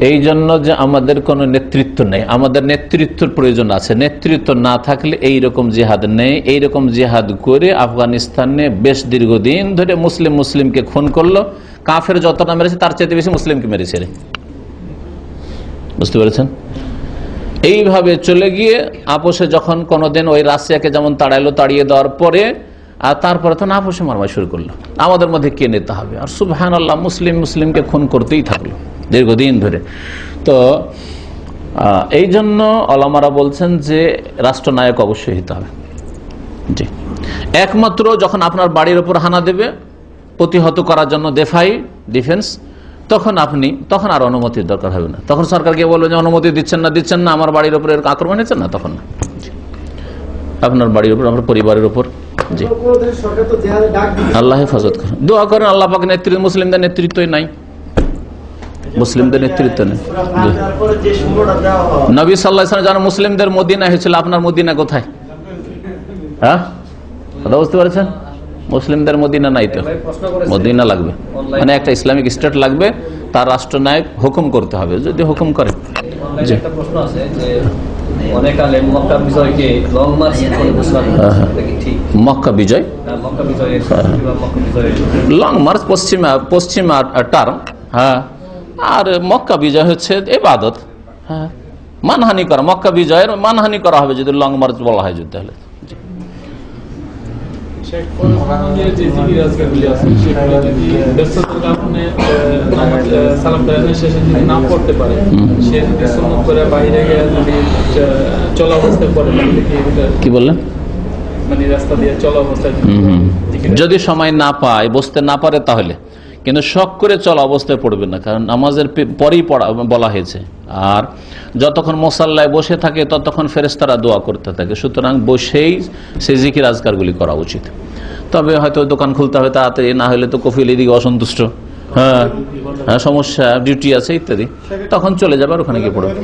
এই জন্য যে আমাদের কোন নেতৃত্ব নেই, আমাদের নেতৃত্বের প্রয়োজন আছে। নেতৃত্ব না থাকলে এইরকম জিহাদ নেই। এইরকম জিহাদ করে আফগানিস্তানে বেশ দীর্ঘদিন ধরে মুসলিমকে খুন করলো। কাফের যতটা মেরেছে তার চাইতে বেশি মুসলিমকে মেরেছে। বুঝতে পেরেছেন? এইভাবে চলে গিয়ে আপোষে যখন কোনোদিন ওই রাশিয়াকে যেমন তাড়াইলো, তাড়িয়ে দেওয়ার পরে আর তারপরে তো আপোষে মারমার শুরু করলো, আমাদের মধ্যে কে নিতে হবে। আর সুবহানাল্লাহ, মুসলিমকে খুন করতেই থাকলো দীর্ঘদিন ধরে। তো এই জন্য ওলামারা বলছেন যে রাষ্ট্রনায়ক অবশ্যই হতে হবে। জি, একমাত্র যখন আপনার বাড়ির উপর হানা দেবে প্রতিহত করার জন্য ডিফেন্স, তখন আর অনুমতির দরকার হবে না। তখন সরকারকে বলবে যে অনুমতি দিচ্ছেন না, আমার বাড়ির উপরে আক্রমণ হয়েছে না, তখন না, আপনার বাড়ির উপর, আপনার পরিবারের উপর। জি, আল্লাহ হেফাজত করেন, দোয়া করেন আল্লাহ পাক নেতৃত্ব, মুসলিমদের নেতৃত্বই নাই, মুসলিমদের নেতৃত্ব নেই। নবী সাল্লাল্লাহু আলাইহি ওয়াসাল্লাম জানো মুসলিমদের মদিনা হয়েছিল, আপনার মদিনা কোথায়? হ্যাঁ, কথা বুঝতে পারছেন? মুসলিমদের মদিনা নাই, তো মদিনা লাগবে, মানে একটা ইসলামিক স্টেট লাগবে, তার রাষ্ট্রনায়ক হুকুম করতে হবে, যদি হুকুম করে। একটা প্রশ্ন আছে যে অনেক আলেম মক্কা বিজয়কে লং মার্চ বলে বুঝলাম, এটা কি ঠিক? মক্কা বিজয়, মক্কা বিজয়ের মক্কা বিজয়ের লং মার্চ পশ্চিমা টার্ম, হ্যাঁ, আর মক্কা বিজয় হচ্ছে ইবাদত, হ্যাঁ, মানহানি করা, মক্কা বিজয়ের মানহানি করা হবে যদি লং মার্চ বলা হয়, যদি তাহলে। কি বললেন? যদি সময় না পায়, বসতে না পারে, তাহলে কিন্তু শখ করে চলা অবস্থায় পড়বে না, কারণ নামাজের পরেই বলা হয়েছে। আর যতক্ষণ মুসাল্লায় বসে থাকে ততক্ষণ ফেরেশতারা দোয়া করতে থাকে, সুতরাং বসেই সেই জিকির আজকারগুলি করা উচিত। তবে হয়তো দোকান খুলতে হবে তাড়াতাড়ি, না হলে তো কফিল এদিকে অসন্তুষ্ট, হ্যাঁ, সমস্যা, ডিউটি আছে ইত্যাদি, তখন চলে যাবে আর ওখানে গিয়ে পড়বে।